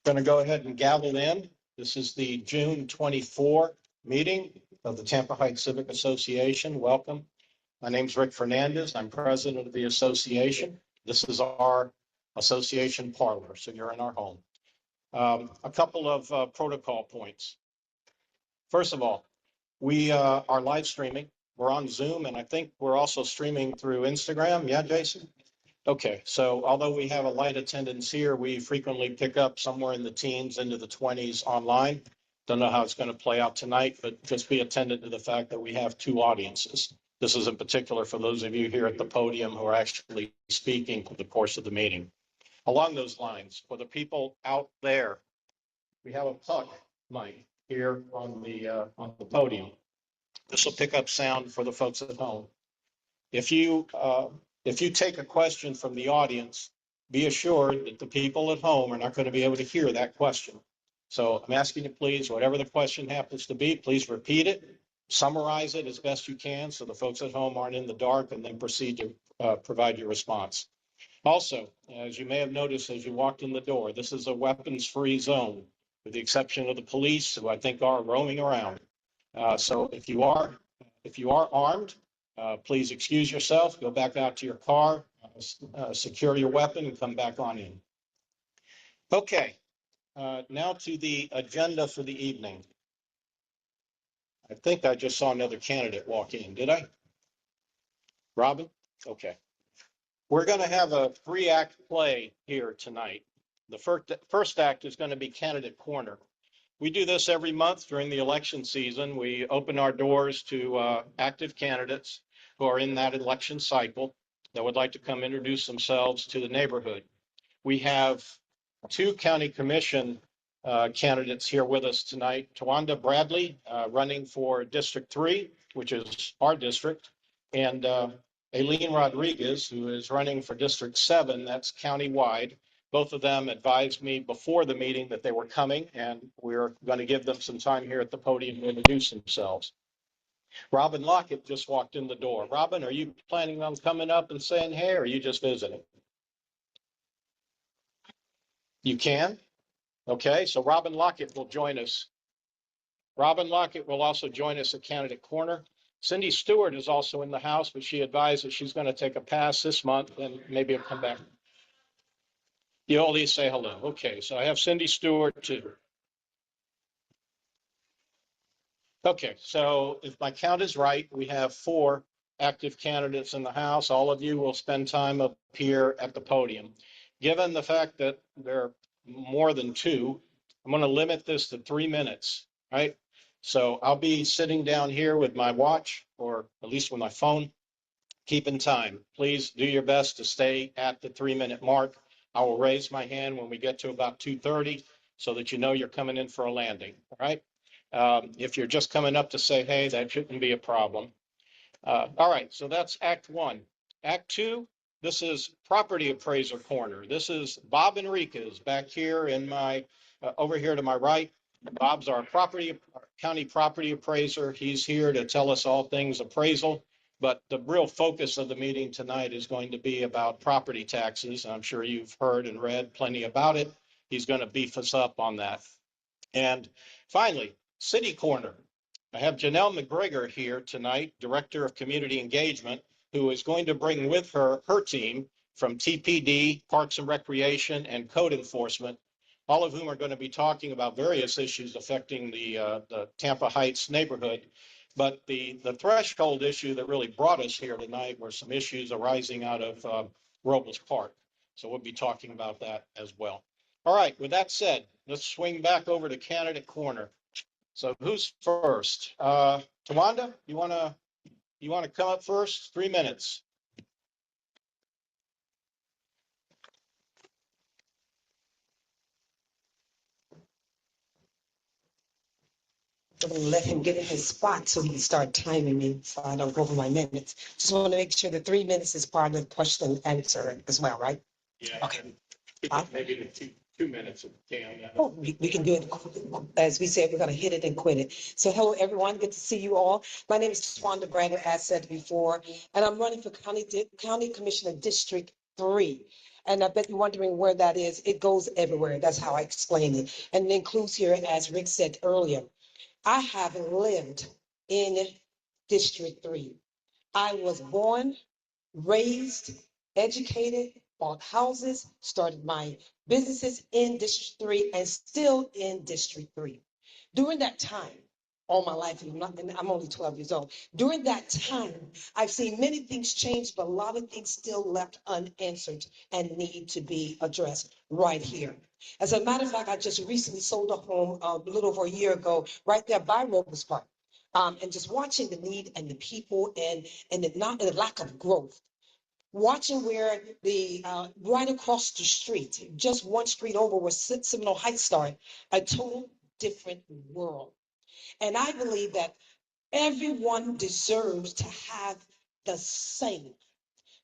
Going to go ahead and gavel in. This is the June 24 meeting of the Tampa Heights Civic Association. Welcome. My name is Rick Fernandez. I'm president of the association. This is our association parlor, so you're in our home. A couple of protocol points. First of all, we are live streaming. We're on Zoom, and I think we're also streaming through Instagram. Yeah, Jason? Okay, so although we have a light attendance here, we frequently pick up somewhere in the teens into the 20s online. Don't know how it's going to play out tonight, but just be attentive to the fact that we have two audiences. This is in particular for those of you here at the podium who are actually speaking for the course of the meeting. Along those lines, for the people out there, we have a puck mic here on the podium. This will pick up sound for the folks at home. If you take a question from the audience, be assured that the people at home are not going to be able to hear that question. So I'm asking you, please, whatever the question happens to be, please repeat it, summarize it as best you can so the folks at home aren't in the dark, and then proceed to provide your response. Also, as you may have noticed as you walked in the door, this is a weapons-free zone, with the exception of the police, who I think are roaming around. So if you are armed, please excuse yourself, go back out to your car, secure your weapon, and come back on in. Okay, now to the agenda for the evening. I think I just saw another candidate walk in, did I? Robin? Okay. We're going to have a 3-act play here tonight. The first act is going to be Candidate Corner. We do this every month during the election season. We open our doors to active candidates who are in that election cycle that would like to come introduce themselves to the neighborhood. We have 2 county commission candidates here with us tonight. Tawanda Bradley, running for District 3, which is our district, and Aileen Rodriguez, who is running for District 7, that's countywide. Both of them advised me before the meeting that they were coming, and we're going to give them some time here at the podium to introduce themselves. Robin Lockett just walked in the door. Robin, are you planning on coming up and saying hey, or are you just visiting? You can? Okay, so Robin Lockett will join us. Robin Lockett will also join us at Candidate Corner. Cindy Stewart is also in the house, but she advised that she's going to take a pass this month and maybe he'll come back. You always say hello. Okay, so I have Cindy Stewart too. Okay, so if my count is right, we have 4 active candidates in the house. All of you will spend time up here at the podium. Given the fact that there are more than 2, I'm going to limit this to 3 minutes, right? So I'll be sitting down here with my watch, or at least with my phone, keeping time. Please do your best to stay at the 3-minute mark. I will raise my hand when we get to about 2:30 so that you know you're coming in for a landing, all right? If you're just coming up to say, hey, that shouldn't be a problem. All right, so that's Act 1. Act 2, this is Property Appraiser Corner. This is Bob Henriquez back here in my, over here to my right. Bob's our county property appraiser. He's here to tell us all things appraisal, but the real focus of the meeting tonight is going to be about property taxes. I'm sure you've heard and read plenty about it. He's going to beef us up on that. And finally, City Corner. I have Janelle McGregor here tonight, Director of Community Engagement, who is going to bring with her team from T.P.D, Parks and Recreation, and Code Enforcement, all of whom are going to be talking about various issues affecting the Tampa Heights neighborhood. But the threshold issue that really brought us here tonight were some issues arising out of Robles Park. So we'll be talking about that as well. All right, with that said, let's swing back over to Candidate Corner. So who's first? Tawanda, you want to come up first? 3 minutes. I'm going to let him get in his spot so he can start timing me so I don't go over my minutes. Just want to make sure the 3 minutes is part of the question and answer as well, right? Yeah. Okay. Maybe the two minutes of damn. Oh, we can do it. As we said, we're going to hit it and quit it. So hello, everyone. Good to see you all. My name is Tawanda Bradley, as said before, and I'm running for County Commissioner District 3. And I bet you're wondering where that is. It goes everywhere. That's how I explain it. And it includes here, as Rick said earlier, I have lived in District 3. I was born, raised, educated, bought houses, started my businesses in District 3 and still in District 3. During that time, all my life, and I'm only 12 years old. During that time, I've seen many things change, but a lot of things still left unanswered and need to be addressed right here. As a matter of fact, I just recently sold a home a little over a year ago, right there by Robles Park. And just watching the need and the people and the lack of growth. Watching where the right across the street, just one street over where Seminole Heights started, a total different world. And I believe that everyone deserves to have the same,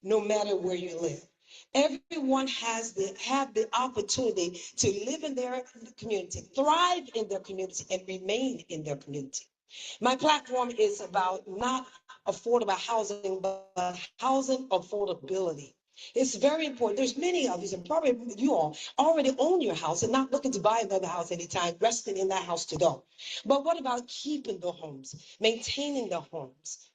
no matter where you live. Everyone have the opportunity to live in their community, thrive in their community, and remain in their community. My platform is about not affordable housing, but housing affordability. It's very important. There's many of you, and probably you all already own your house and not looking to buy another house anytime, resting in that house to go. But what about keeping the homes, maintaining the homes?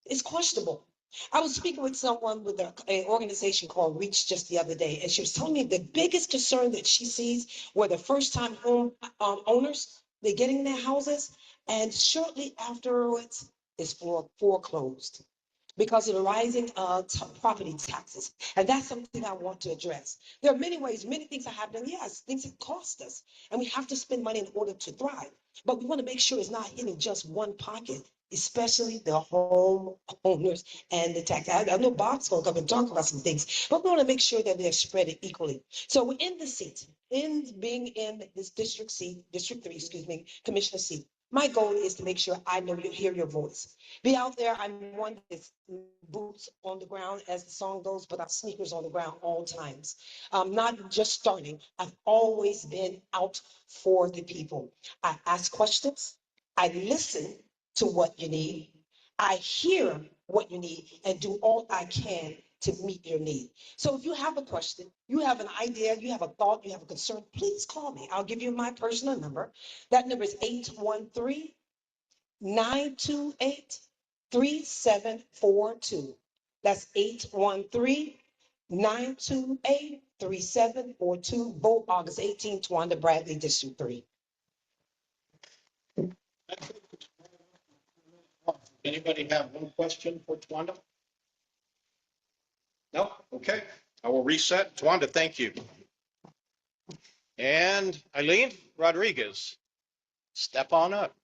It's questionable. I was speaking with someone with an organization called Reach just the other day, and she was telling me the biggest concern that she sees were the first-time home owners. They're getting their houses, and shortly afterwards, it's foreclosed because of the rising property taxes. And that's something I want to address. There are many ways, many things are happening. Yes, things that cost us, and we have to spend money in order to thrive. But we want to make sure it's not hitting just one pocket, especially the home owners and the tax. I know Bob's going to come and talk about some things, but we want to make sure that they're spread equally. So we're in the seat, in being in this District 3, Commissioner seat. My goal is to make sure I know you hear your voice. Be out there. I'm one that's boots on the ground, as the song goes, but I'm sneakers on the ground all times. Not just starting. I've always been out for the people. I ask questions. I listen to what you need. I hear what you need and do all I can to meet your need. So if you have a question, you have an idea, you have a thought, you have a concern, please call me. I'll give you my personal number. That number is 813-928-3742. That's 813-928-3742. Vote August 18th, Towanda Bradley, District 3. Anybody have one question for Tawanda? No? Okay. I will reset. Tawanda, thank you. And Eileen Rodriguez, step on up.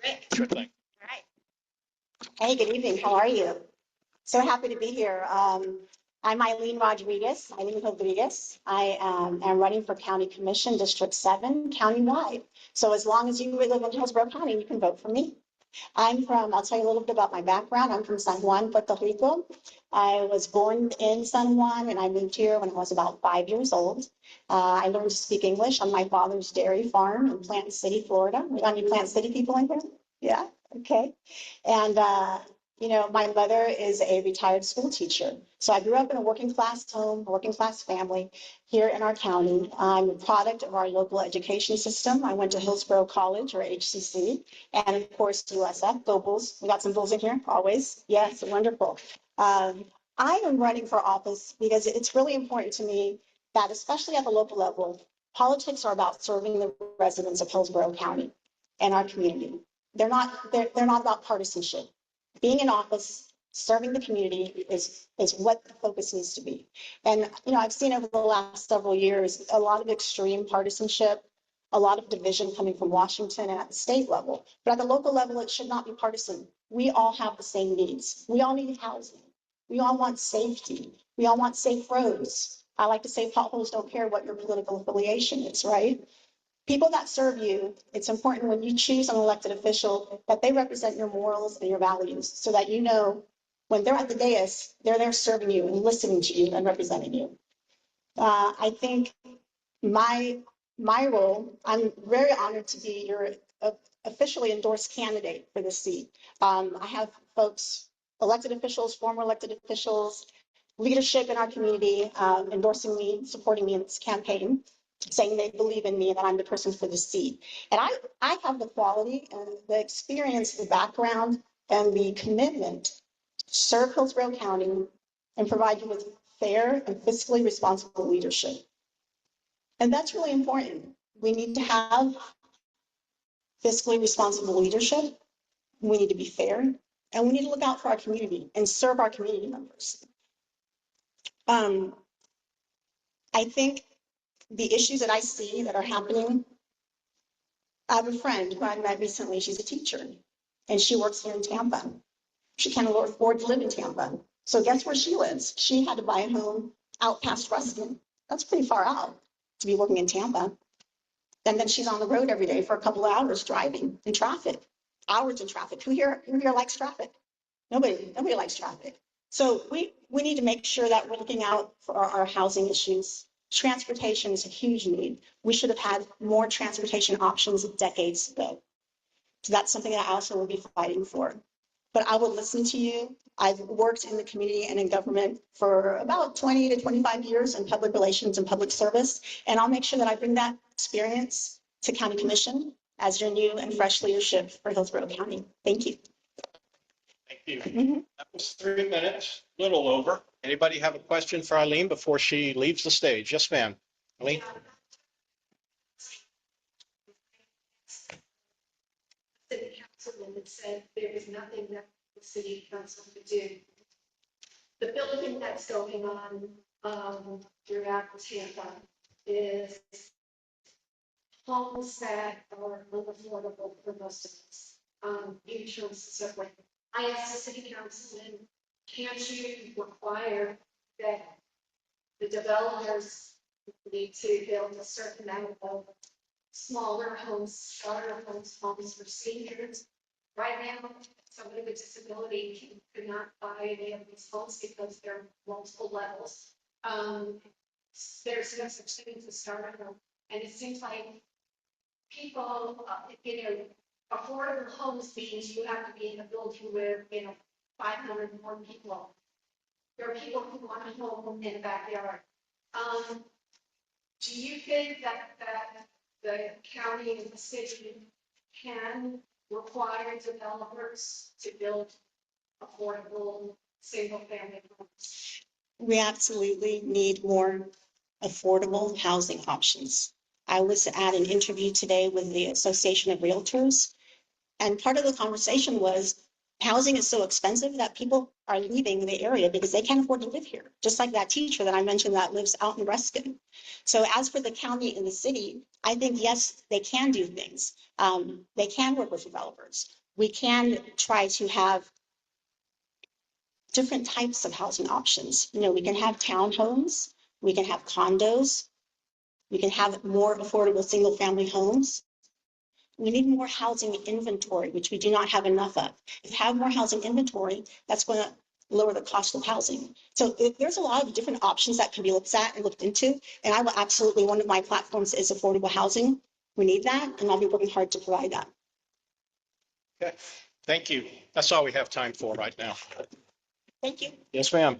Great. Sure thing. All right. Hey, good evening. How are you? So happy to be here. I'm Eileen Rodriguez. I am running for County Commission, District 7, countywide. So as long as you live in Hillsborough County, you can vote for me. I'll tell you a little bit about my background. I'm from San Juan, Puerto Rico. I was born in San Juan and I moved here when I was about 5 years old. I learned to speak English on my father's dairy farm in Plant City, Florida. We got any Plant City people in here? Yeah, okay. And, my mother is a retired school teacher. So I grew up in a working class home, working class family here in our county. I'm a product of our local education system. I went to Hillsborough College, or HCC, and of course USF, Go Bulls. We got some Bulls in here, always. Yes, wonderful. I am running for office because it's really important to me that, especially at the local level, politics are about serving the residents of Hillsborough County and our community. They're not about partisanship. Being in office, serving the community is what the focus needs to be. And, I've seen over the last several years, a lot of extreme partisanship, a lot of division coming from Washington and at the state level. But at the local level, it should not be partisan. We all have the same needs. We all need housing. We all want safety. We all want safe roads. I like to say potholes don't care what your political affiliation is, right? People that serve you, it's important when you choose an elected official that they represent your morals and your values so that when they're at the dais, they're there serving you and listening to you and representing you. I think my role, I'm very honored to be your officially endorsed candidate for this seat. I have folks elected officials, former elected officials, leadership in our community, endorsing me, supporting me in this campaign, saying they believe in me and that I'm the person for the seat. And I have the quality and the experience, the background, and the commitment to serve Hillsborough County and provide you with fair and fiscally responsible leadership. And that's really important. We need to have fiscally responsible leadership. We need to be fair, and we need to look out for our community and serve our community members. I think the issues that I see that are happening, I have a friend who I met recently. She's a teacher, and she works here in Tampa. She can't afford to live in Tampa. So guess where she lives? She had to buy a home out past Ruskin. That's pretty far out to be working in Tampa. And then she's on the road every day for a couple of hours driving in traffic, hours in traffic. Who here likes traffic? Nobody likes traffic. So we need to make sure that we're looking out for our housing issues. Transportation is a huge need. We should have had more transportation options decades ago. So that's something that I also will be fighting for. But I will listen to you. I've worked in the community and in government for about 20 to 25 years in public relations and public service. And I'll make sure that I bring that experience to County Commission as your new and fresh leadership for Hillsborough County. Thank you. Thank you. That was 3 minutes, a little over. Anybody have a question for Eileen before she leaves the stage? Yes, ma'am. Eileen? City councilman that said there is nothing that the city council could do. The building that's going on throughout Tampa is homes that are unaffordable for most of us. Insurance and so forth. I asked the city councilman, can't you require that the developers need to build a certain amount of smaller homes, starter homes, homes for seniors? Right now, somebody with disability could not buy any of these homes because there are multiple levels. There's no such thing as a starter home. And it seems like people, affordable homes means you have to be in a building with, 500 more people. There are people who want a home in the backyard. Do you think that the county and the city can require developers to build affordable single-family homes? We absolutely need more affordable housing options. I was at an interview today with the Association of Realtors, and part of the conversation was housing is so expensive that people are leaving the area because they can't afford to live here, just like that teacher that I mentioned that lives out in Ruskin. So as for the county and the city, I think, yes, they can do things. They can work with developers. We can try to have different types of housing options. We can have townhomes, we can have condos, we can have more affordable single-family homes. We need more housing inventory, which we do not have enough of. If we have more housing inventory, that's going to lower the cost of housing. So there's a lot of different options that can be looked at and looked into. And I will absolutely, one of my platforms is affordable housing. We need that, and I'll be working hard to provide that. Okay, thank you. That's all we have time for right now. Thank you. Yes, ma'am.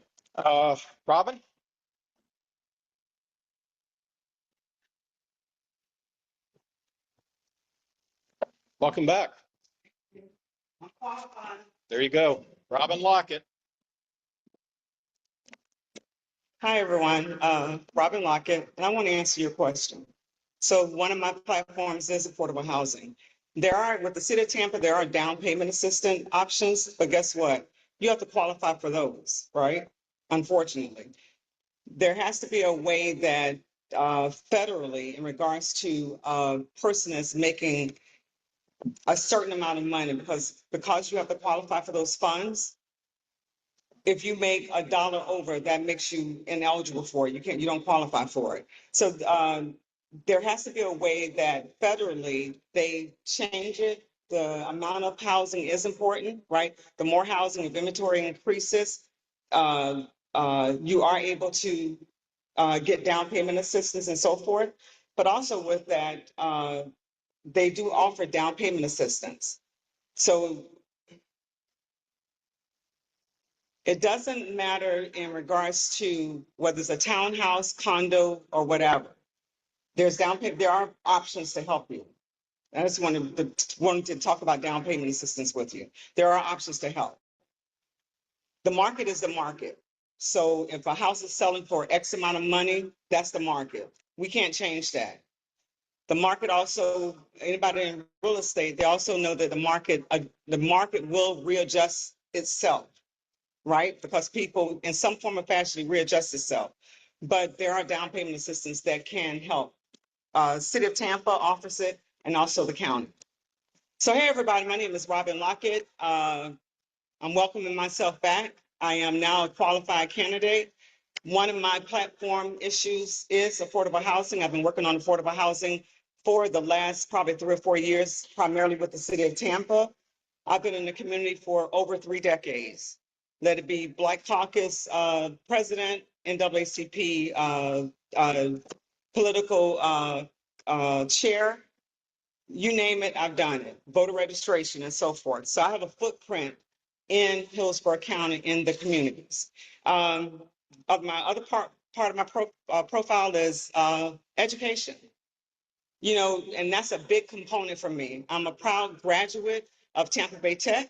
Robin? Welcome back. There you go. Robin Lockett. Hi, everyone. Robin Lockett, and I want to answer your question. So one of my platforms is affordable housing. With the City of Tampa, there are down payment assistance options, but guess what? You have to qualify for those, right? Unfortunately. There has to be a way that federally, in regards to a person that's making a certain amount of money, because you have to qualify for those funds. If you make $1 over, that makes you ineligible for it. You don't qualify for it. So there has to be a way that federally they change it. The amount of housing is important, right? The more housing, if inventory increases, you are able to get down payment assistance and so forth. But also with that, they do offer down payment assistance. So It doesn't matter in regards to whether it's a townhouse, condo, or whatever. There's down payment, there are options to help you. I just wanted to talk about down payment assistance with you. There are options to help. The market is the market. So if a house is selling for X amount of money, that's the market. We can't change that. The market also, anybody in real estate, they also know that the market will readjust itself, right? Because people in some form or fashion readjust itself. But there are down payment assistance that can help. City of Tampa offers it, and also the county. So hey, everybody, my name is Robin Lockett. I'm welcoming myself back. I am now a qualified candidate. One of my platform issues is affordable housing. I've been working on affordable housing for the last probably 3 or 4 years, primarily with the City of Tampa. I've been in the community for over 3 decades. Let it be Black Caucus president, NAACP political chair, you name it, I've done it, voter registration and so forth. So I have a footprint in Hillsborough County in the communities. Of my other part of my profile is education. You know, and that's a big component for me. I'm a proud graduate of Tampa Bay Tech.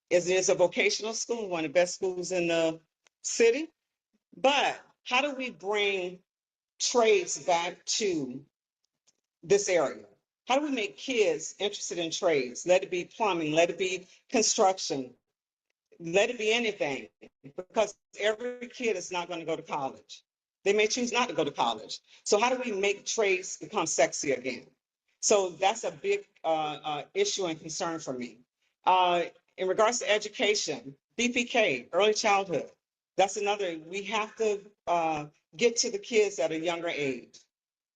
It is a vocational school, one of the best schools in the city. But how do we bring trades back to this area? How do we make kids interested in trades? Let it be plumbing, let it be construction, let it be anything, because every kid is not going to go to college. They may choose not to go to college. So how do we make trades become sexy again? So that's a big issue and concern for me. In regards to education, BPK, early childhood, that's another, we have to get to the kids at a younger age.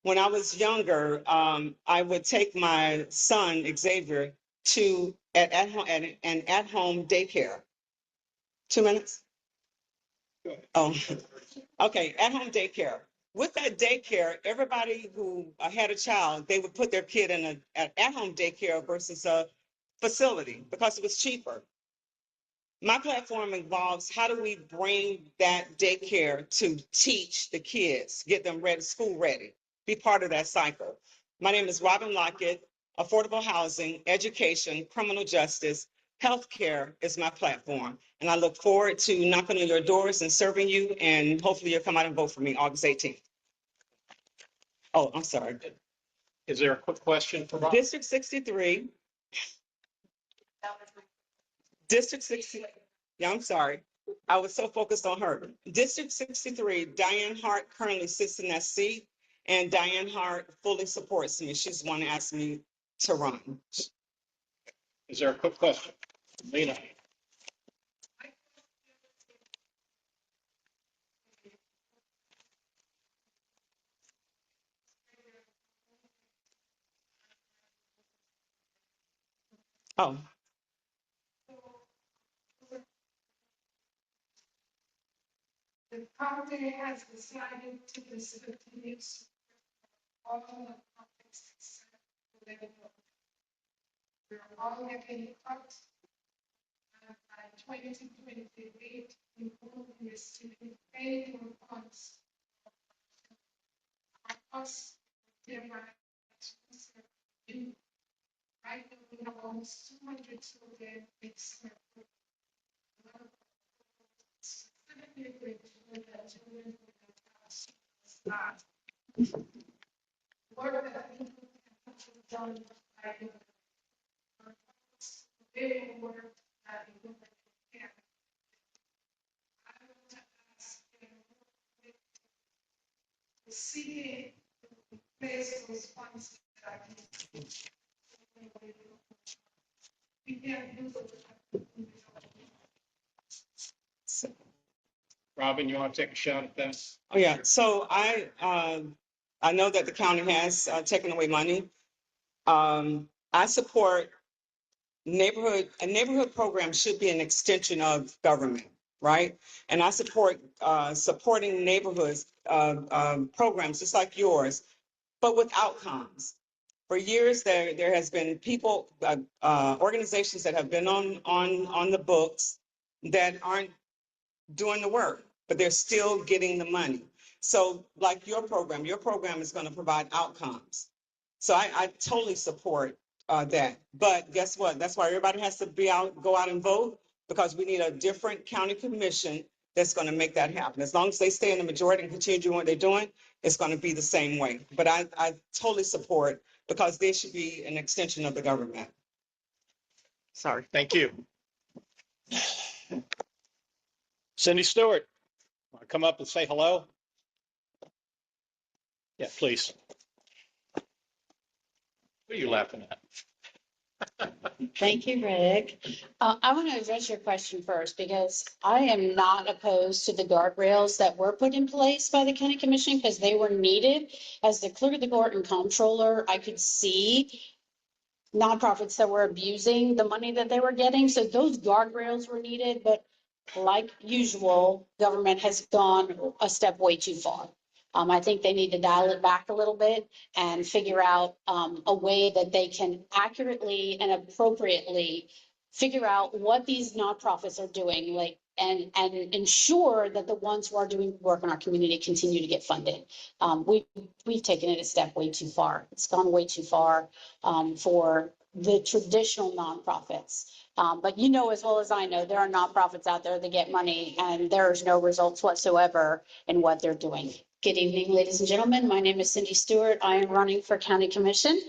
When I was younger, I would take my son, Xavier, to an at-home daycare. 2 minutes? Oh, okay, at-home daycare. With that daycare, everybody who had a child, they would put their kid in an at-home daycare versus a facility because it was cheaper. My platform involves how do we bring that daycare to teach the kids, get them ready, school ready, be part of that cycle. My name is Robin Lockett. Affordable housing, education, criminal justice, healthcare is my platform. And I look forward to knocking on your doors and serving you, and hopefully you'll come out and vote for me August 18th. Oh, I'm sorry. Is there a quick question for Rob? District 63. District 60. Yeah, I'm sorry. I was so focused on her. District 63, Diane Hart currently sits in that seat, and Diane Hart fully supports me. She's the one who asked me to run. Is there a quick question? Lena? Oh, The property has decided to facilitate all of the complex. We're all getting cut. By 2028, including receiving paid funds. Us, right now, we have almost 200 children. The city pays those funds. We can't use it. Robin, you want to take a shot at this? oh yeah. So I know that the county has taken away money. I support a neighborhood program should be an extension of government, right? And I support supporting neighborhoods programs just like yours, but with outcomes. For years, there has been people, organizations that have been on the books that aren't doing the work, but they're still getting the money. So like your program is going to provide outcomes. So I totally support that. But guess what? That's why everybody has to go out and vote, because we need a different county commission that's going to make that happen. As long as they stay in the majority and continue doing what they're doing, it's going to be the same way. But I totally support, because they should be an extension of the government. Sorry. Thank you. Cindy Stewart, want to come up and say hello? Yeah, please. What are you laughing at? Thank you, Rick. I want to address your question first, because I am not opposed to the guardrails that were put in place by the county commission, because they were needed. As the clerk of the court and comptroller, I could see nonprofits that were abusing the money that they were getting. So those guardrails were needed, but like usual, government has gone a step way too far. I think they need to dial it back a little bit and figure out a way that they can accurately and appropriately figure out what these nonprofits are doing, like, and ensure that the ones who are doing work in our community continue to get funded. We've taken it a step way too far. It's gone way too far for the traditional nonprofits. But you know as well as I know, there are nonprofits out there that get money and there's no results whatsoever in what they're doing. Good evening, ladies and gentlemen. My name is Cindy Stewart. I am running for County Commission.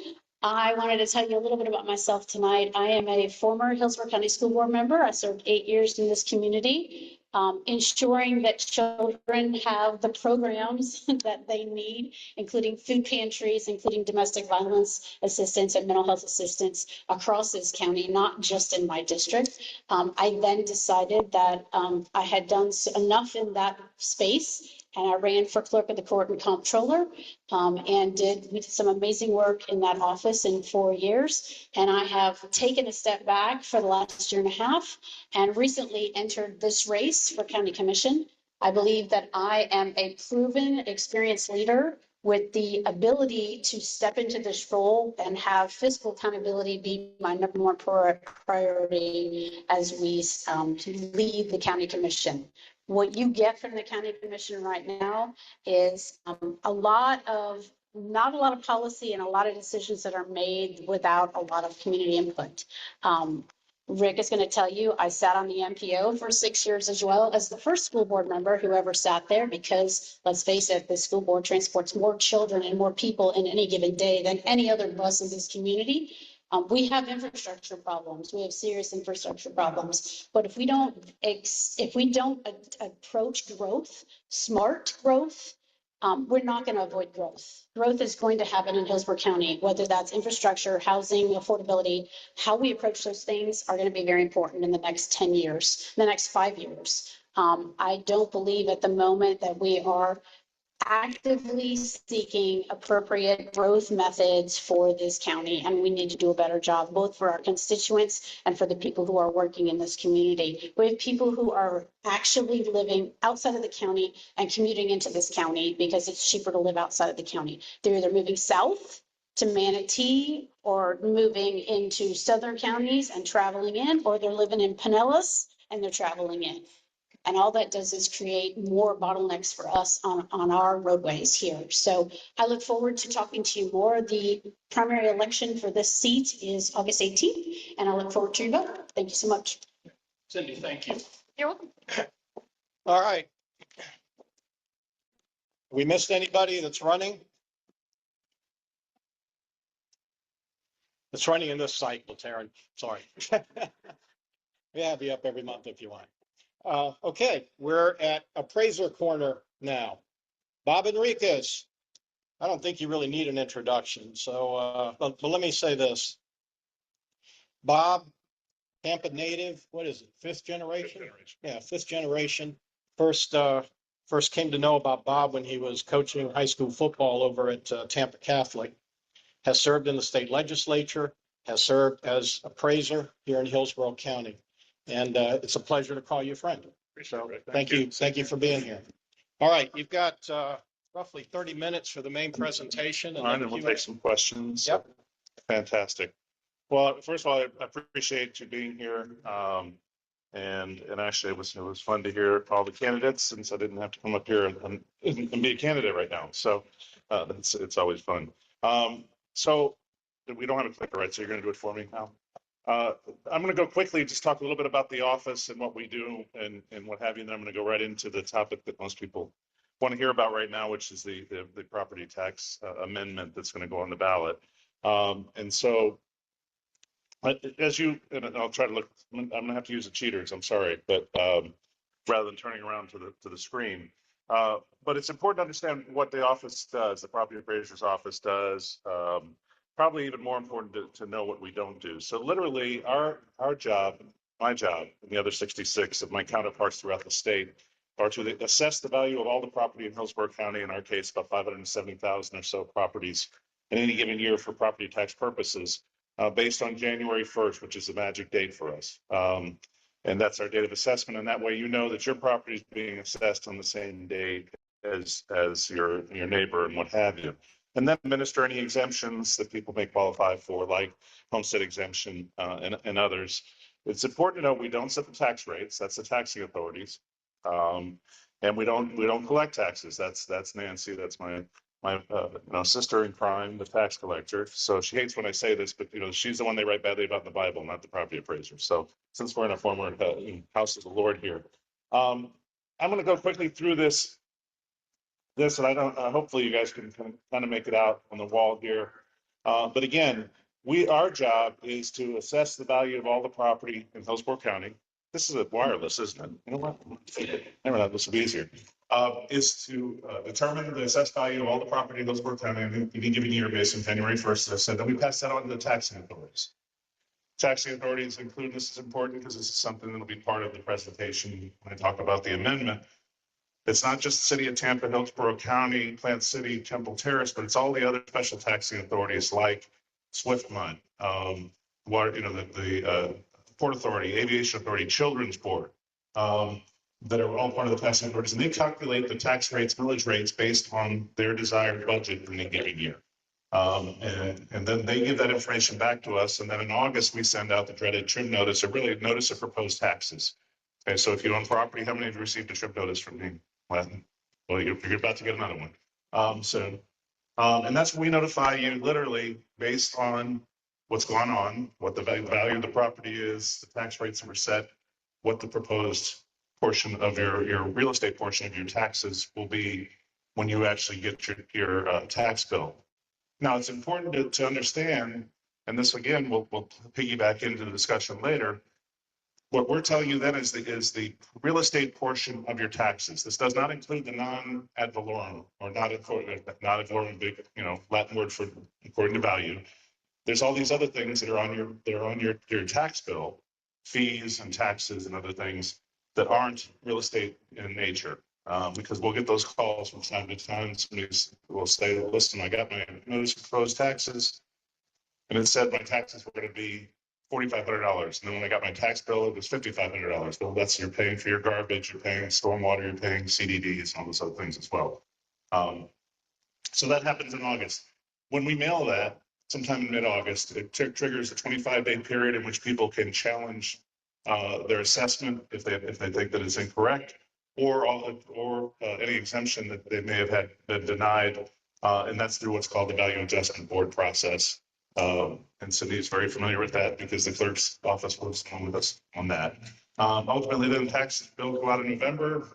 I wanted to tell you a little bit about myself tonight. I am a former Hillsborough County School Board member. I served 8 years in this community, ensuring that children have the programs that they need, including food pantries, including domestic violence assistance and mental health assistance across this county, not just in my district. I then decided that I had done enough in that space, and I ran for clerk of the court and comptroller, and we did some amazing work in that office in 4 years. And I have taken a step back for the last year and a half and recently entered this race for county commission. I believe that I am a proven, experienced leader with the ability to step into this role and have fiscal accountability be my number one priority as we lead the county commission. What you get from the county commission right now is not a lot of policy and a lot of decisions that are made without a lot of community input. Rick is going to tell you, I sat on the MPO for 6 years as well as the first school board member who ever sat there, because let's face it, the school board transports more children and more people in any given day than any other bus in this community. We have infrastructure problems. We have serious infrastructure problems. But if we don't approach growth, smart growth, we're not going to avoid growth. Growth is going to happen in Hillsborough County, whether that's infrastructure, housing, affordability. How we approach those things are going to be very important in the next 10 years, the next 5 years. I don't believe at the moment that we are actively seeking appropriate growth methods for this county, and we need to do a better job both for our constituents and for the people who are working in this community. We have people who are actually living outside of the county and commuting into this county because it's cheaper to live outside of the county. They're either moving south to Manatee or moving into southern counties and traveling in, or they're living in Pinellas and they're traveling in. And all that does is create more bottlenecks for us on our roadways here. So I look forward to talking to you more. The primary election for this seat is August 18th, and I look forward to your vote. Thank you so much. Cindy, thank you. You're welcome. All right. We missed anybody that's running? That's running in this cycle, Taryn. Sorry. We have you up every month if you want. Okay, we're at Appraiser Corner now. Bob Henriquez. I don't think you really need an introduction. So, but let me say this. Bob, Tampa native, what is it, fifth generation? Yeah, fifth generation. First came to know about Bob when he was coaching high school football over at Tampa Catholic. Has served in the state legislature, has served as appraiser here in Hillsborough County. And it's a pleasure to call you a friend. So thank you for being here. All right, you've got roughly 30 minutes for the main presentation. All right, and we'll take some questions. Yep. Fantastic. Well, first of all, I appreciate you being here. And actually, it was fun to hear all the candidates, since I didn't have to come up here and be a candidate right now. So it's always fun. So we don't have a clicker, right? So you're going to do it for me now. I'm going to go quickly, just talk a little bit about the office and what we do and what have you. And then I'm going to go right into the topic that most people want to hear about right now, which is the property tax amendment that's going to go on the ballot. And so, as you, and I'll try to look, I'm going to have to use the cheaters, I'm sorry, but rather than turning around to the screen. But it's important to understand what the office does, the property appraiser's office does. Probably even more important to know what we don't do. So literally our job, my job, and the other 66 of my counterparts throughout the state are to assess the value of all the property in Hillsborough County, in our case, about 570,000 or so properties in any given year for property tax purposes, based on January 1st, which is the magic date for us. And that's our date of assessment. And that way, you know that your property is being assessed on the same date as your neighbor and what have you. And then administer any exemptions that people may qualify for, like homestead exemption and others. It's important to know we don't set the tax rates. That's the taxing authorities. And we don't collect taxes. That's Nancy. That's my sister in crime, the tax collector. So she hates when I say this, but she's the one they write badly about in the Bible, not the property appraiser. So since we're in a former house of the Lord here, I'm going to go quickly through this, and I don't. Hopefully, you guys can kind of make it out on the wall here. But again, our job is to assess the value of all the property in Hillsborough County. This is a wireless, isn't it? You know what? Never mind. This will be easier. Is to determine the assessed value of all the property in Hillsborough County in any given year based on January 1st. As I said, then we pass that on to the taxing authorities. Taxing authorities include, this is important because this is something that will be part of the presentation when I talk about the amendment. It's not just the City of Tampa, Hillsborough County, Plant City, Temple Terrace, but it's all the other special taxing authorities like SWIFT-MUD, the Port Authority, Aviation Authority, Children's Board, that are all part of the taxing authorities. And they calculate the tax rates, millage rates based on their desired budget in a given year. And then they give that information back to us. And then in August, we send out the dreaded trim notice, or really a notice of proposed taxes. Okay, so if you own property, how many of you received a trim notice from me? Well, you're about to get another one soon. And that's when we notify you literally based on what's going on, what the value of the property is, the tax rates that were set, what the proposed portion of your real estate portion of your taxes will be when you actually get your tax bill. Now, it's important to understand, and this again, we'll piggyback into the discussion later. What we're telling you then is the real estate portion of your taxes. This does not include the non-ad valorem, or not ad valorem, big, Latin word for according to value. There's all these other things that are on your tax bill, fees and taxes and other things that aren't real estate in nature. Because we'll get those calls from time to time. Somebody will say, listen, I got my notice of proposed taxes, and it said my taxes were going to be $4,500. And then when I got my tax bill, it was $5,500. Well, that's, you're paying for your garbage, you're paying stormwater, you're paying CDDs and all those other things as well. So that happens in August. When we mail that, sometime in mid-August, it triggers a 25-day period in which people can challenge their assessment if they think that it's incorrect, or any exemption that they may have been denied. And that's through what's called the Value Adjustment Board process. And Cindy is very familiar with that because the clerk's office works along with us on that. Ultimately, then tax bills go out in November,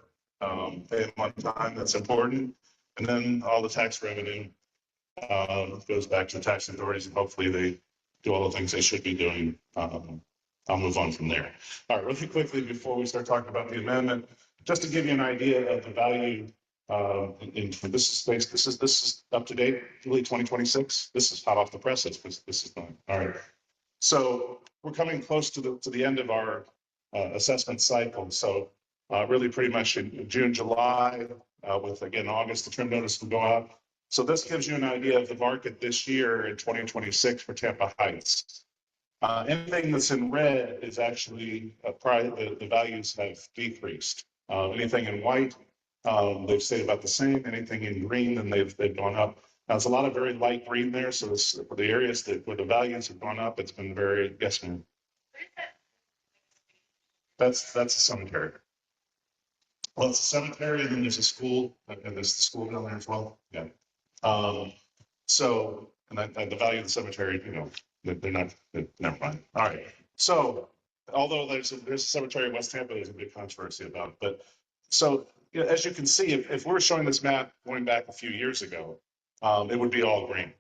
pay them on time, that's important. And then all the tax revenue goes back to the tax authorities, and hopefully they do all the things they should be doing. I'll move on from there. All right, really quickly before we start talking about the amendment, just to give you an idea of the value. This is up to date, really 2026. This is hot off the presses because this is done. All right. So we're coming close to the end of our assessment cycle. So really pretty much in June, July, with again August, the trim notice will go out. So this gives you an idea of the market this year in 2026 for Tampa Heights. Anything that's in red is actually the values have decreased. Anything in white, they've stayed about the same. Anything in green, then they've gone up. Now, there's a lot of very light green there. So it's, for the areas where the values have gone up, it's been very, yes, ma'am. That's a cemetery. Well, it's a cemetery, and then there's a school, and there's the school down there as well. Yeah. So, and the value of the cemetery, you know, they're not, never mind. All right. So, although there's a cemetery in West Tampa, there's a big controversy about, but so, you know, as you can see, if we were showing this map going back a few years ago, it would be all green,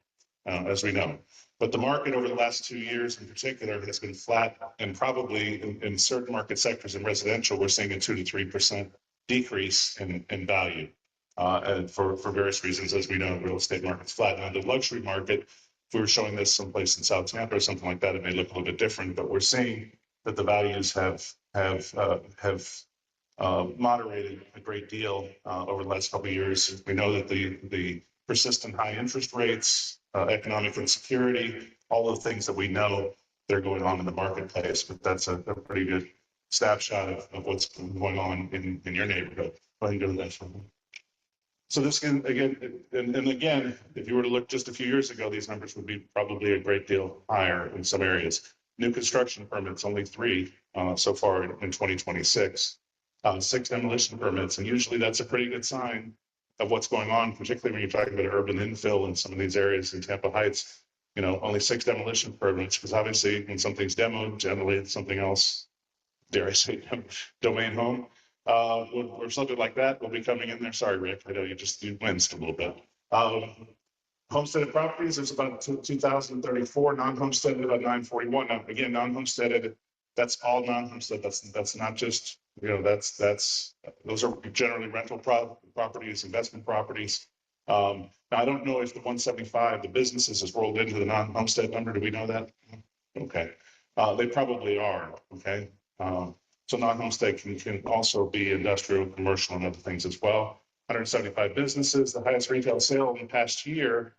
as we know. But the market over the last 2 years in particular has been flat, and probably in certain market sectors in residential, we're seeing a 2 to 3% decrease in value. And for various reasons, as we know, real estate market's flat. Now, the luxury market, if we were showing this someplace in South Tampa or something like that, it may look a little bit different, but we're seeing that the values have moderated a great deal over the last couple of years. We know that the persistent high interest rates, economic insecurity, all of the things that we know they're going on in the marketplace, but that's a pretty good snapshot of what's going on in your neighborhood. Go ahead and go to the next one. So this can, again, and again, if you were to look just a few years ago, these numbers would be probably a great deal higher in some areas. New construction permits, only 3 so far in 2026. 6 demolition permits, and usually that's a pretty good sign of what's going on, particularly when you're talking about urban infill in some of these areas in Tampa Heights. You know, only 6 demolition permits, because obviously when something's demoed, generally it's something else, dare I say, domain home. Or something like that will be coming in there. Sorry, Rick, I know you winced a little bit. Homesteaded properties, there's about 2,034, non-homesteaded about 941. Now, again, non-homesteaded, that's all non-homestead. That's not just, you know, those are generally rental properties, investment properties. Now, I don't know if the 175, the businesses is rolled into the non-homestead number. Do we know that? Okay. They probably are. Okay. So non-homestead can also be industrial, commercial, and other things as well. 175 businesses. The highest retail sale in the past year,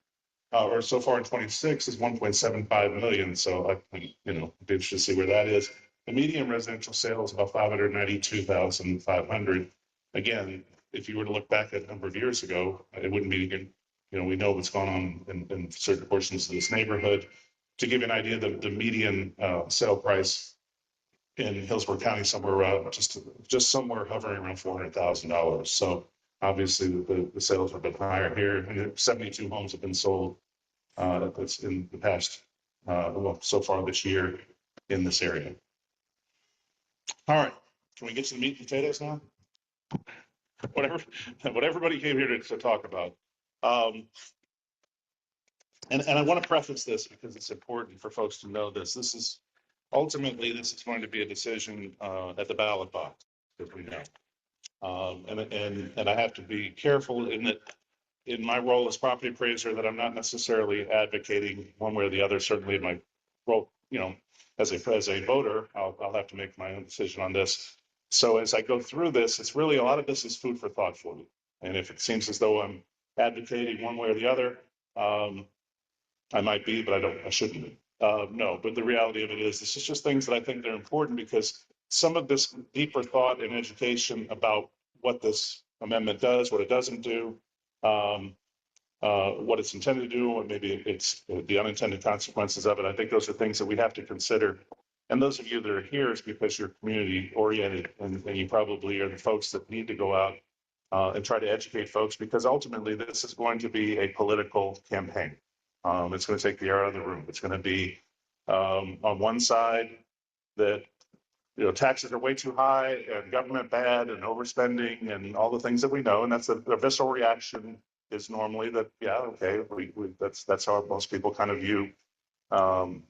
or so far in 26, is 1.75 million. So you know, be interested to see where that is. The median residential sale is about 592,500. Again, if you were to look back at a number of years ago, it wouldn't be. You know, we know what's going on in certain portions of this neighborhood. To give you an idea, the median sale price in Hillsborough County somewhere just somewhere hovering around $400,000. So obviously the sales are a bit higher here, and 72 homes have been sold. That's in the past, well, so far this year in this area. All right, can we get to the meat and potatoes now? What everybody came here to talk about. And I want to preface this because it's important for folks to know this. Ultimately, this is going to be a decision at the ballot box, as we know. And I have to be careful in that, in my role as property appraiser, that I'm not necessarily advocating one way or the other. Certainly in my role, you know, as a voter, I'll have to make my own decision on this. So as I go through this, it's really, a lot of this is food for thought for you. And if it seems as though I'm advocating one way or the other, I might be, but I shouldn't be. No, but the reality of it is, this is just things that I think they're important, because some of this deeper thought and education about what this amendment does, what it doesn't do, what it's intended to do, and maybe it's the unintended consequences of it. I think those are things that we have to consider. And those of you that are here is because you're community oriented, and you probably are the folks that need to go out and try to educate folks, because ultimately this is going to be a political campaign. It's going to take the air out of the room. It's going to be on one side that, you know, taxes are way too high and government bad and overspending and all the things that we know. And that's the visceral reaction is normally that, yeah, okay, that's how most people kind of view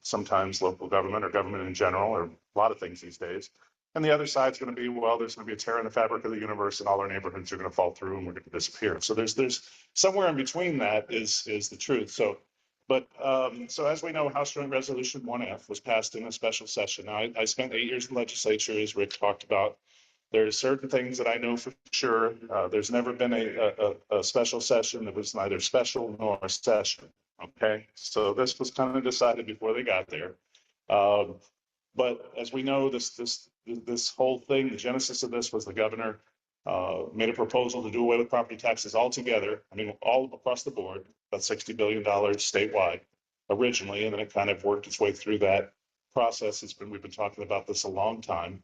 sometimes local government or government in general, or a lot of things these days. And the other side's going to be, well, there's going to be a tear in the fabric of the universe, and all our neighborhoods are going to fall through and we're going to disappear. So there's somewhere in between that is the truth. So as we know, House Joint Resolution 1F was passed in a special session. Now, I spent 8 years in the legislature, as Rick talked about. There's certain things that I know for sure. There's never been a special session that was neither special nor a session. Okay, so this was kind of decided before they got there. But as we know, this whole thing, the genesis of this was the governor made a proposal to do away with property taxes altogether. I mean, all across the board, about $60 billion statewide originally, and then it kind of worked its way through that process. We've been talking about this a long time.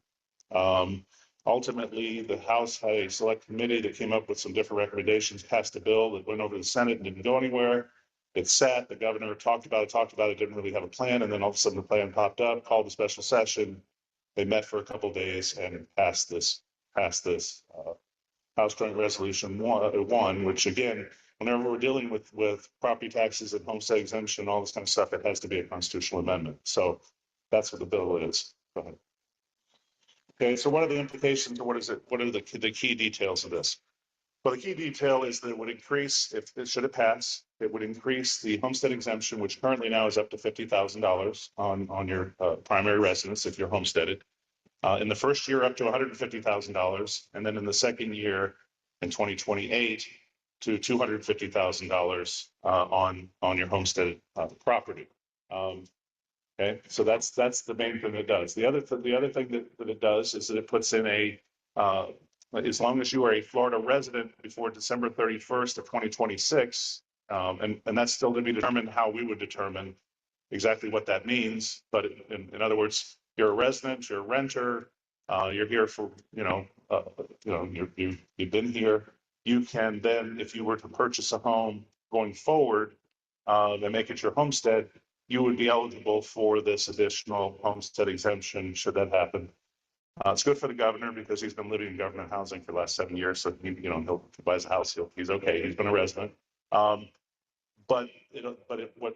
Ultimately, the House had a select committee that came up with some different recommendations, passed a bill that went over to the Senate and didn't go anywhere. It sat, the governor talked about it, didn't really have a plan, and then all of a sudden the plan popped up, called a special session. They met for a couple of days and passed this House Joint Resolution 1, which again, whenever we're dealing with property taxes and homestead exemption, all this kind of stuff, it has to be a constitutional amendment. So that's what the bill is. Go ahead. Okay, so what are the implications, or what is it? What are the key details of this? Well, the key detail is that it would increase, should it pass, it would increase the homestead exemption, which currently now is up to $50,000 on your primary residence if you're homesteaded. In the first year, up to $150,000, and then in the second year, in 2028, to $250,000 on your homesteaded property. Okay, so that's the main thing it does. The other thing that it does is that it puts in as long as you are a Florida resident before December 31st of 2026, and that's still to be determined how we would determine exactly what that means. But in other words, you're a resident, you're a renter, you're here for, you've been here. You can then, if you were to purchase a home going forward and make it your homestead, you would be eligible for this additional homestead exemption should that happen. It's good for the governor because he's been living in government housing for the last 7 years. So if he buys a house, he's okay. He's been a resident. But what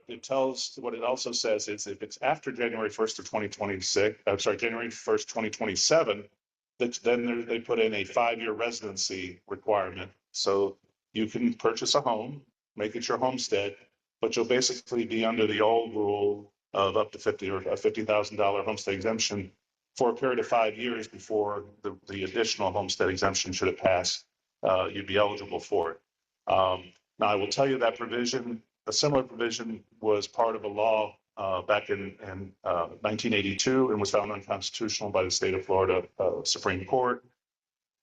it also says is if it's after January 1st of 2026, I'm sorry, January 1st, 2027, then they put in a 5-year residency requirement. So you can purchase a home, make it your homestead, but you'll basically be under the old rule of up to $50,000 homestead exemption for a period of 5 years before the additional homestead exemption, should it pass, you'd be eligible for it. Now, I will tell you that a similar provision was part of a law back in 1982 and was found unconstitutional by the state of Florida Supreme Court.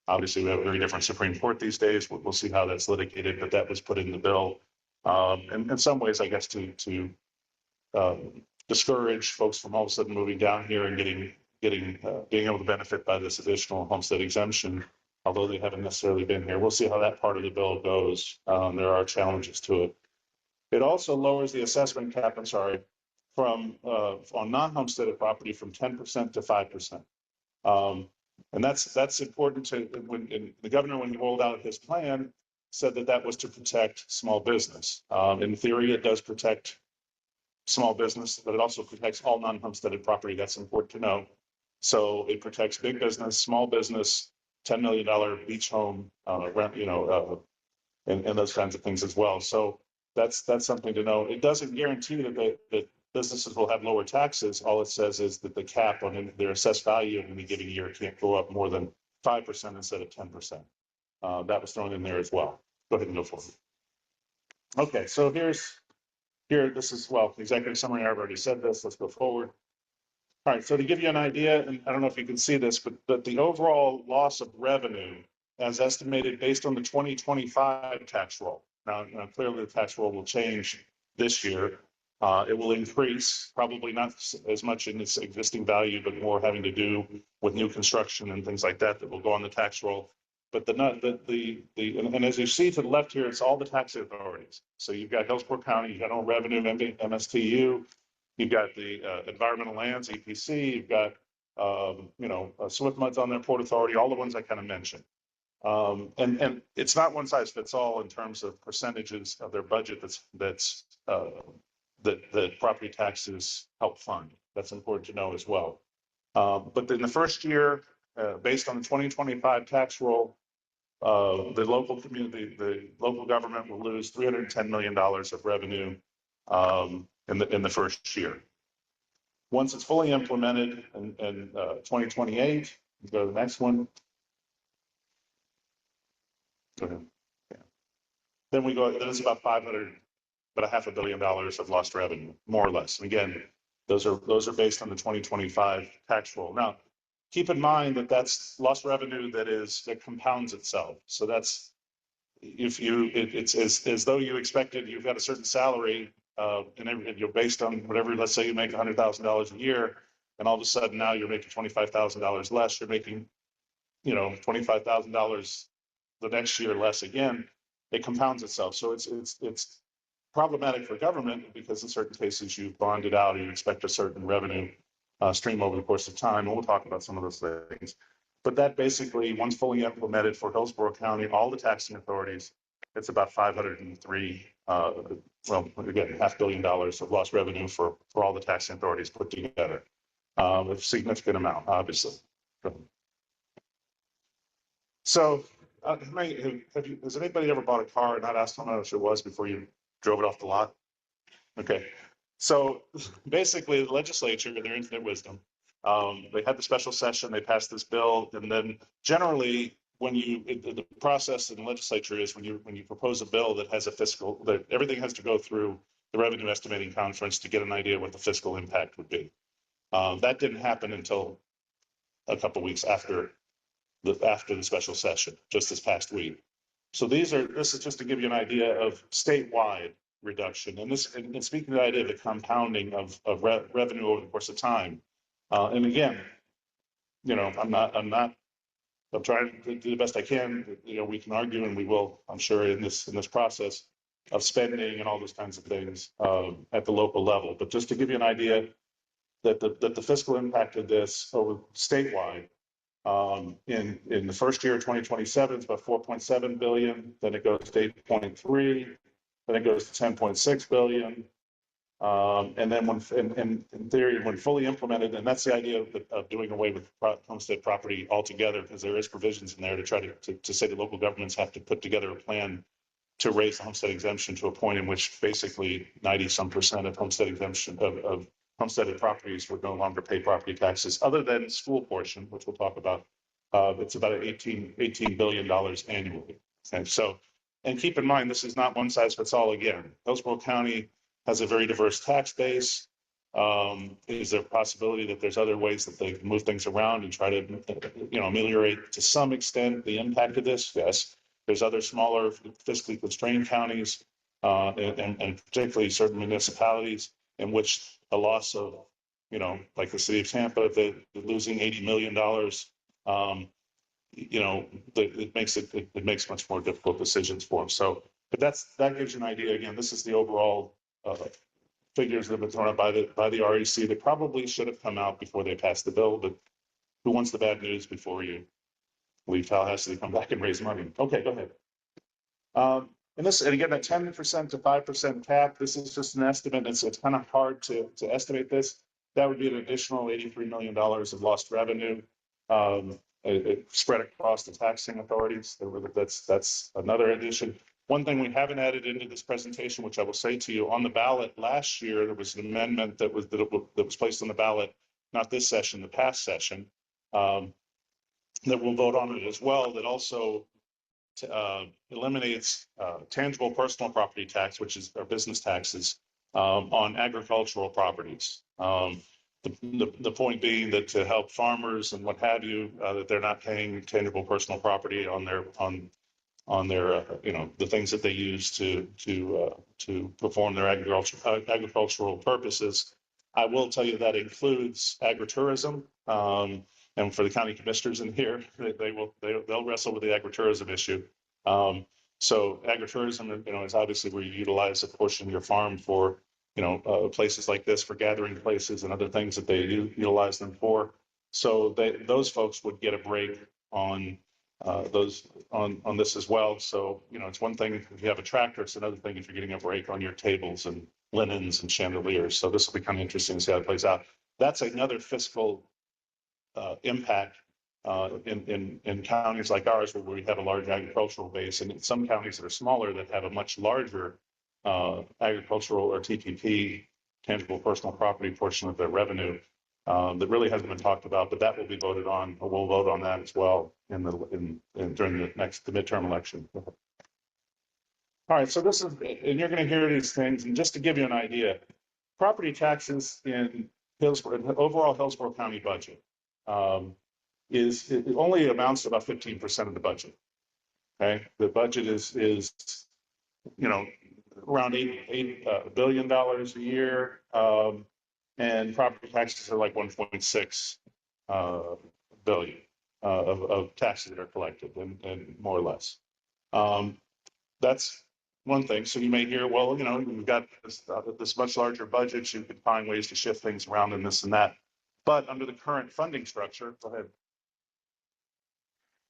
Obviously, we have a very different Supreme Court these days. We'll see how that's litigated, but that was put in the bill. And in some ways, I guess, to discourage folks from all of a sudden moving down here and being able to benefit by this additional homestead exemption, although they haven't necessarily been here. We'll see how that part of the bill goes. There are challenges to it. It also lowers the assessment cap, from on non-homesteaded property from 10% to 5%. And that's important when the governor, when he rolled out his plan, said that was to protect small business. In theory, it does protect small business, but it also protects all non-homesteaded property. That's important to know. So it protects big business, small business, $10 million beach home rent, and those kinds of things as well. So that's something to know. It doesn't guarantee that businesses will have lower taxes. All it says is that the cap on their assessed value in any given year can't go up more than 5% instead of 10%. That was thrown in there as well. Go ahead and go forward. Okay, so this is, executive summary. I've already said this. Let's go forward. All right, so to give you an idea, and I don't know if you can see this, but the overall loss of revenue as estimated based on the 2025 tax roll. Now clearly the tax roll will change this year. It will increase, probably not as much in its existing value, but more having to do with new construction and things like that will go on the tax roll. But and as you see to the left here, it's all the tax authorities. So you've got Hillsborough County, General Revenue, MSTU, you've got the Environmental Lands, EPC, you've got Swift Mud's on their Port Authority, all the ones I kind of mentioned. And it's not one size fits all in terms of percentages of their budget that property taxes help fund. That's important to know as well. But in the first year, based on the 2025 tax roll, the local government will lose $310 million of revenue in the first year. Once it's fully implemented in 2028, go to the next one. Go ahead. Yeah. Then it's about $500 million of lost revenue, more or less. And again, those are based on the 2025 tax roll. Now, keep in mind that's lost revenue that compounds itself. So that's it's as though you expected, you've got a certain salary and you're based on whatever, let's say you make $100,000 a year, and all of a sudden now you're making $25,000 less, you're making, $25,000 the next year less again, it compounds itself. So it's problematic for government because in certain cases you bond it out and you expect a certain revenue stream over the course of time. And we'll talk about some of those things. But that basically, once fully implemented for Hillsborough County, all the taxing authorities, it's about 503, well, again, $500 million of lost revenue for all the taxing authorities put together. A significant amount, obviously. So, has anybody ever bought a car and not asked how much it was before you drove it off the lot? Okay. So basically, the legislature, in their infinite wisdom, they had the special session, they passed this bill, and then generally, the process in the legislature is when you propose a bill that has a fiscal, that everything has to go through the revenue estimating conference to get an idea what the fiscal impact would be. That didn't happen until a couple of weeks after the special session, just this past week. So this is just to give you an idea of statewide reduction. And speaking of the idea of the compounding of revenue over the course of time. And again, I'm trying to do the best I can. We can argue and we will, I'm sure, in this process of spending and all those kinds of things at the local level. But just to give you an idea that the fiscal impact of this over statewide, in the first year of 2027, it's about 4.7 billion. Then it goes to 8.3. Then it goes to 10.6 billion. And then in theory, when fully implemented, and that's the idea of doing away with homestead property altogether, because there is provisions in there to try to say that local governments have to put together a plan to raise the homestead exemption to a point in which basically 90% of homestead exemption of homesteaded properties would no longer pay property taxes, other than school portion, which we'll talk about. It's about $18 billion annually. Okay, so, and keep in mind, this is not one size fits all again. Hillsborough County has a very diverse tax base. Is there a possibility that there's other ways that they can move things around and try to, ameliorate to some extent the impact of this? Yes. There's other smaller fiscally constrained counties and particularly certain municipalities in which a loss of, like the City of Tampa, they're losing $80 million. It makes much more difficult decisions for them. So, but that gives you an idea. Again, this is the overall figures that have been thrown out by the REC that probably should have come out before they passed the bill. But who wants the bad news before you leave Tallahassee to come back and raise money? Okay, go ahead. And again, that 10% to 5% cap, this is just an estimate. It's kind of hard to estimate this. That would be an additional $83 million of lost revenue spread across the taxing authorities. That's another addition. One thing we haven't added into this presentation, which I will say to you, on the ballot last year, there was an amendment that was placed on the ballot, not this session, the past session, that we'll vote on it as well, that also eliminates tangible personal property tax, which is our business taxes, on agricultural properties. The point being that to help farmers and what have you, that they're not paying tangible personal property on their the things that they use to perform their agricultural purposes. I will tell you that includes agritourism. And for the county commissioners in here, they'll wrestle with the agritourism issue. So agritourism, is obviously where you utilize a portion of your farm for, places like this, for gathering places and other things that they utilize them for. So those folks would get a break on on this as well. So, it's one thing if you have a tractor, it's another thing if you're getting a break on your tables and linens and chandeliers. So this will be kind of interesting to see how it plays out. That's another fiscal impact in counties like ours, where we have a large agricultural base, and in some counties that are smaller that have a much larger agricultural or TPP, tangible personal property portion of their revenue that really hasn't been talked about, but that will be voted on, or we'll vote on that as well during the midterm election. All right, so this is, and you're going to hear these things, and just to give you an idea, property taxes in Hillsborough, overall Hillsborough County budget, it only amounts to about 15% of the budget. Okay, the budget is around $8 billion a year. and property taxes are like 1.6 billion of taxes that are collected, and more or less. That's one thing. So you may hear, well, you've got this much larger budget, you can find ways to shift things around and this and that. But under the current funding structure, go ahead.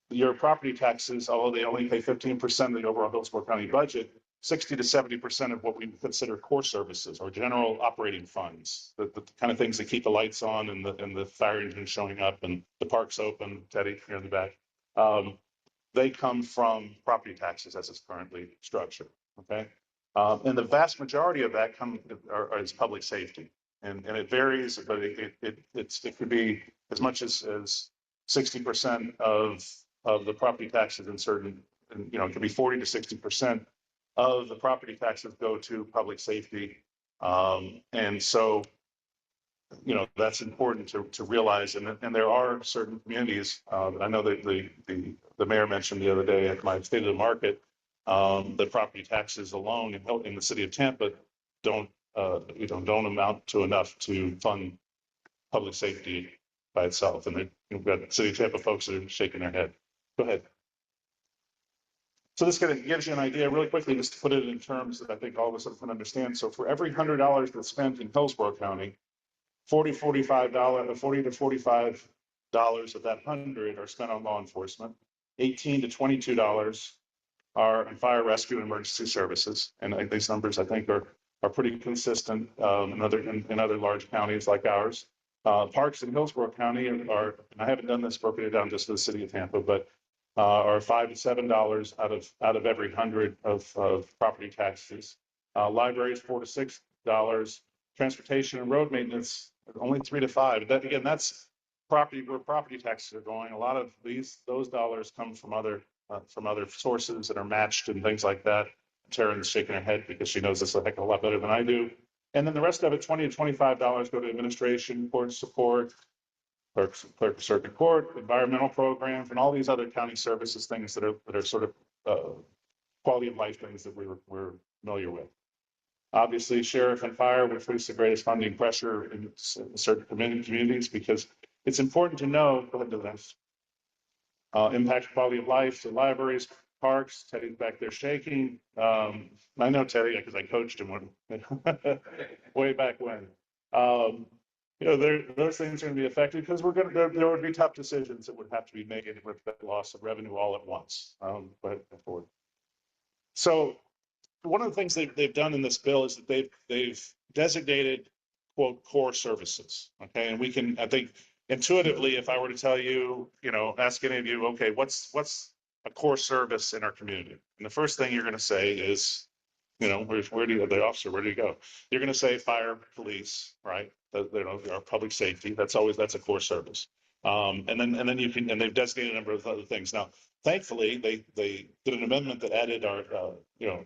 Your property taxes, although they only pay 15% of the overall Hillsborough County budget, 60 to 70% of what we consider core services or general operating funds, the kind of things that keep the lights on and the fire engine showing up and the parks open, Teddy, here in the back. They come from property taxes as it's currently structured. Okay. And the vast majority of that is public safety. And it varies, but it could be as much as 60% of the property taxes in certain, it could be 40 to 60% of the property taxes go to public safety. And so, that's important to realize. And there are certain communities, I know that the mayor mentioned the other day at my State of the Market, the property taxes alone in the city of Tampa don't amount to enough to fund public safety by itself. And we've got City of Tampa folks that are shaking their head. Go ahead. So this kind of gives you an idea really quickly, just to put it in terms that I think all of us can understand. So for every $100 that's spent in Hillsborough County, $40 to $45 of that 100 are spent on law enforcement. $18 to $22 are in fire rescue and emergency services. And these numbers, I think, are pretty consistent in other large counties like ours. Parks in Hillsborough County are, and I haven't done this, broken it down just for the city of Tampa, but are $5 to $7 out of every 100 of property taxes. Libraries, $4 to $6. Transportation and road maintenance, only 3 to 5. That again, that's property where property taxes are going. A lot of those dollars come from other sources that are matched and things like that. Taryn's shaking her head because she knows this a heck of a lot better than I do. And then the rest of it, $20 to $25 go to administration, court support, clerk of circuit court, environmental programs, and all these other county services, things that are sort of quality of life things that we're familiar with. Obviously, sheriff and fire would face the greatest funding pressure in certain communities because it's important to know, go ahead to this, impact quality of life, so libraries, parks. Teddy's back there shaking. I know Teddy because I coached him way back when. Those things are going to be affected because there would be tough decisions that would have to be made with that loss of revenue all at once. But forward. So one of the things they've done in this bill is that they've designated, quote, core services. Okay, and we can, I think, intuitively, if I were to tell you, ask any of you, okay, what's a core service in our community? And the first thing you're going to say is, where do you, the officer, where do you go? You're going to say fire, police, right? Our public safety. That's a core service. And then you can, and they've designated a number of other things. Now, thankfully, they did an amendment that added our,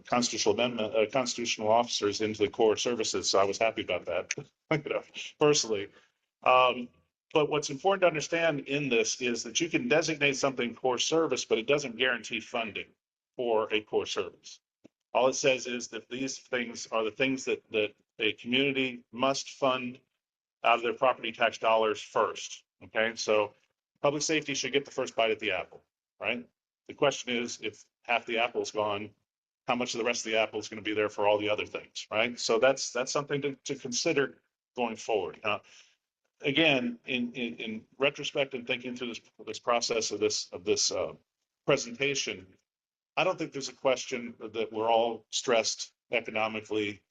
constitutional officers into the core services. So I was happy about that, personally. But what's important to understand in this is that you can designate something core service, but it doesn't guarantee funding for a core service. All it says is that these things are the things that a community must fund out of their property tax dollars first. Okay, so public safety should get the first bite at the apple, right? The question is, if half the apple's gone, how much of the rest of the apple is going to be there for all the other things, right? So that's something to consider going forward. Again, in retrospect and thinking through this process of this presentation, I don't think there's a question that we're all stressed economically,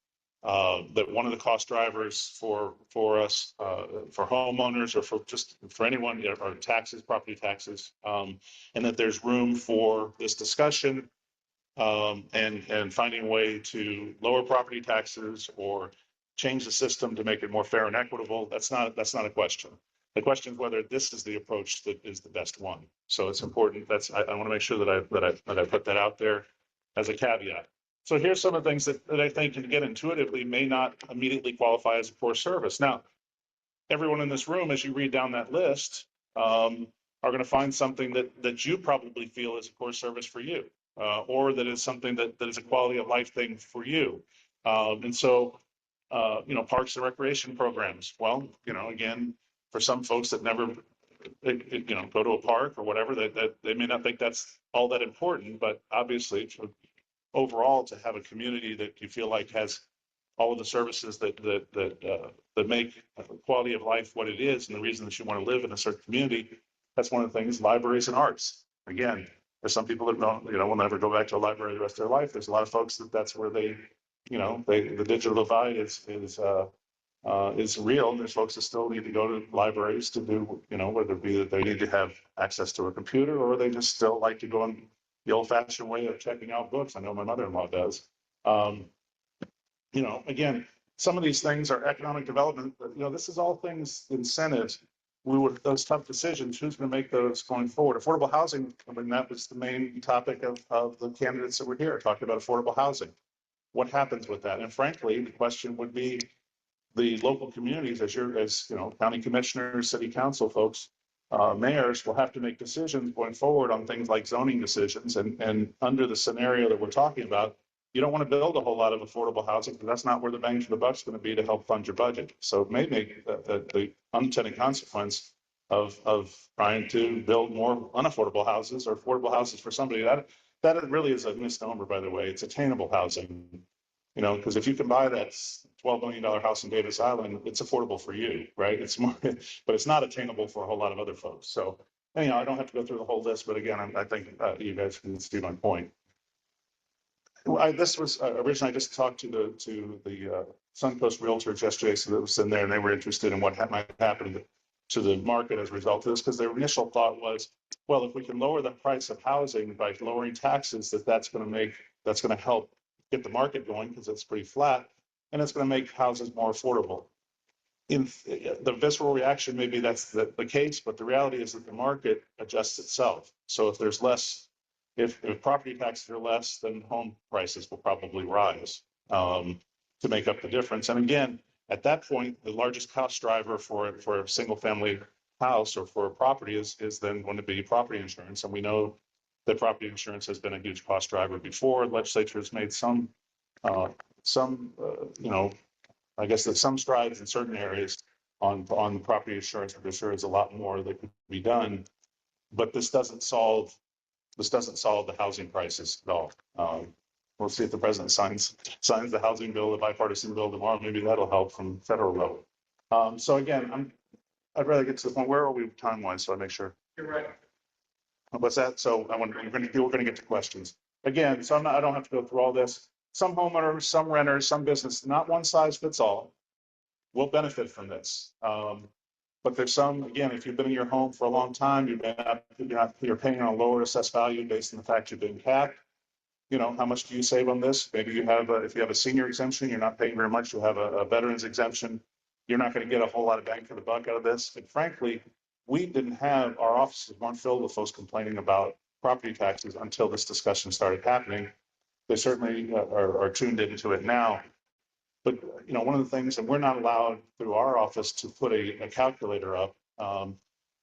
that one of the cost drivers for us, for homeowners or for anyone, are taxes, property taxes, and that there's room for this discussion and finding a way to lower property taxes or change the system to make it more fair and equitable. That's not a question. The question is whether this is the approach that is the best one. So it's important. I want to make sure that I put that out there as a caveat. So here's some of the things that I think, again, intuitively may not immediately qualify as a core service. Now, everyone in this room, as you read down that list, are going to find something that you probably feel is a core service for you, or that is something that is a quality of life thing for you. And so parks and recreation programs. Well, again, for some folks that never, go to a park or whatever, that they may not think that's all that important, but obviously overall to have a community that you feel like has all of the services that make quality of life what it is and the reason that you want to live in a certain community. That's one of the things. Libraries and arts. Again, there's some people that don't, will never go back to a library the rest of their life. There's a lot of folks that's where they, the digital divide is real. And there's folks that still need to go to libraries to do, whether it be that they need to have access to a computer or they just still like to go in the old fashioned way of checking out books. I know my mother-in-law does. Again, some of these things are economic development, but this is all things, incentives. Those tough decisions, who's going to make those going forward? Affordable housing, I mean, that was the main topic of the candidates that were here, talking about affordable housing. What happens with that? And frankly, the question would be the local communities, as county commissioners, city council folks, mayors will have to make decisions going forward on things like zoning decisions. And under the scenario that we're talking about, you don't want to build a whole lot of affordable housing because that's not where the bang for the buck's going to be to help fund your budget. So it may make the unintended consequence of trying to build more unaffordable houses or affordable houses for somebody. That really is a misnomer, by the way. It's attainable housing, because if you can buy that $12 million house in Davis Island, it's affordable for you, right? It's more, but it's not attainable for a whole lot of other folks. So anyhow, I don't have to go through the whole list, but again, I think you guys can see my point. This was originally, I just talked to the Suncoast Realtors yesterday, so that was in there, and they were interested in what might happen to the market as a result of this, because their initial thought was, well, if we can lower the price of housing by lowering taxes, that's going to help get the market going because it's pretty flat, and it's going to make houses more affordable. In the visceral reaction, maybe that's the case, but the reality is that the market adjusts itself. So if there's less. If property taxes are less, then home prices will probably rise to make up the difference. And again, at that point, the largest cost driver for a single family house or for a property is then going to be property insurance. And we know that property insurance has been a huge cost driver before. Legislature has made some strides in certain areas on property insurance, but there sure is a lot more that could be done. But this doesn't solve the housing crisis at all. We'll see if the president signs the housing bill, the bipartisan bill tomorrow. Maybe that'll help from federal level. So again, I'd rather get to the point. Where are we time-wise? So I make sure. You're right. What's that? So we're going to get to questions again. So I don't have to go through all this. Some homeowners, some renters, some business. Not one size fits all. Will benefit from this. But there's some, again, if you've been in your home for a long time, you're paying on a lower assessed value based on the fact you've been capped. How much do you save on this? Maybe if you have a senior exemption, you're not paying very much. You'll have a veterans exemption. You're not going to get a whole lot of bang for the buck out of this. And frankly, our offices weren't filled with folks complaining about property taxes until this discussion started happening. They certainly are tuned into it now. But, one of the things, and we're not allowed through our office to put a calculator up.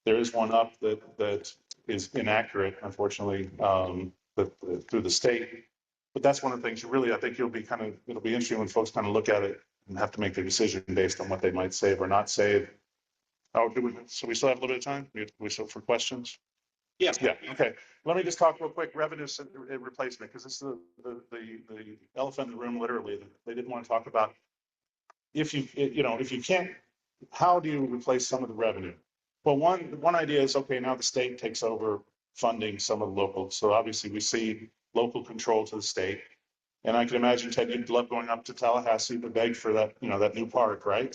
There is one up that is inaccurate, unfortunately, through the state. But that's one of the things I think it'll be interesting when folks kind of look at it and have to make their decision based on what they might save or not save. So we still have a little bit of time? We still for questions? Yeah. Yeah. Okay. Let me just talk real quick. Revenue replacement, because this is the elephant in the room. Literally, they didn't want to talk about if you can't. How do you replace some of the revenue? Well, one idea is, okay, now the state takes over funding some of the local. So obviously, we see local control to the state, and I can imagine, Ted, you'd love going up to Tallahassee to beg for that that new park, right?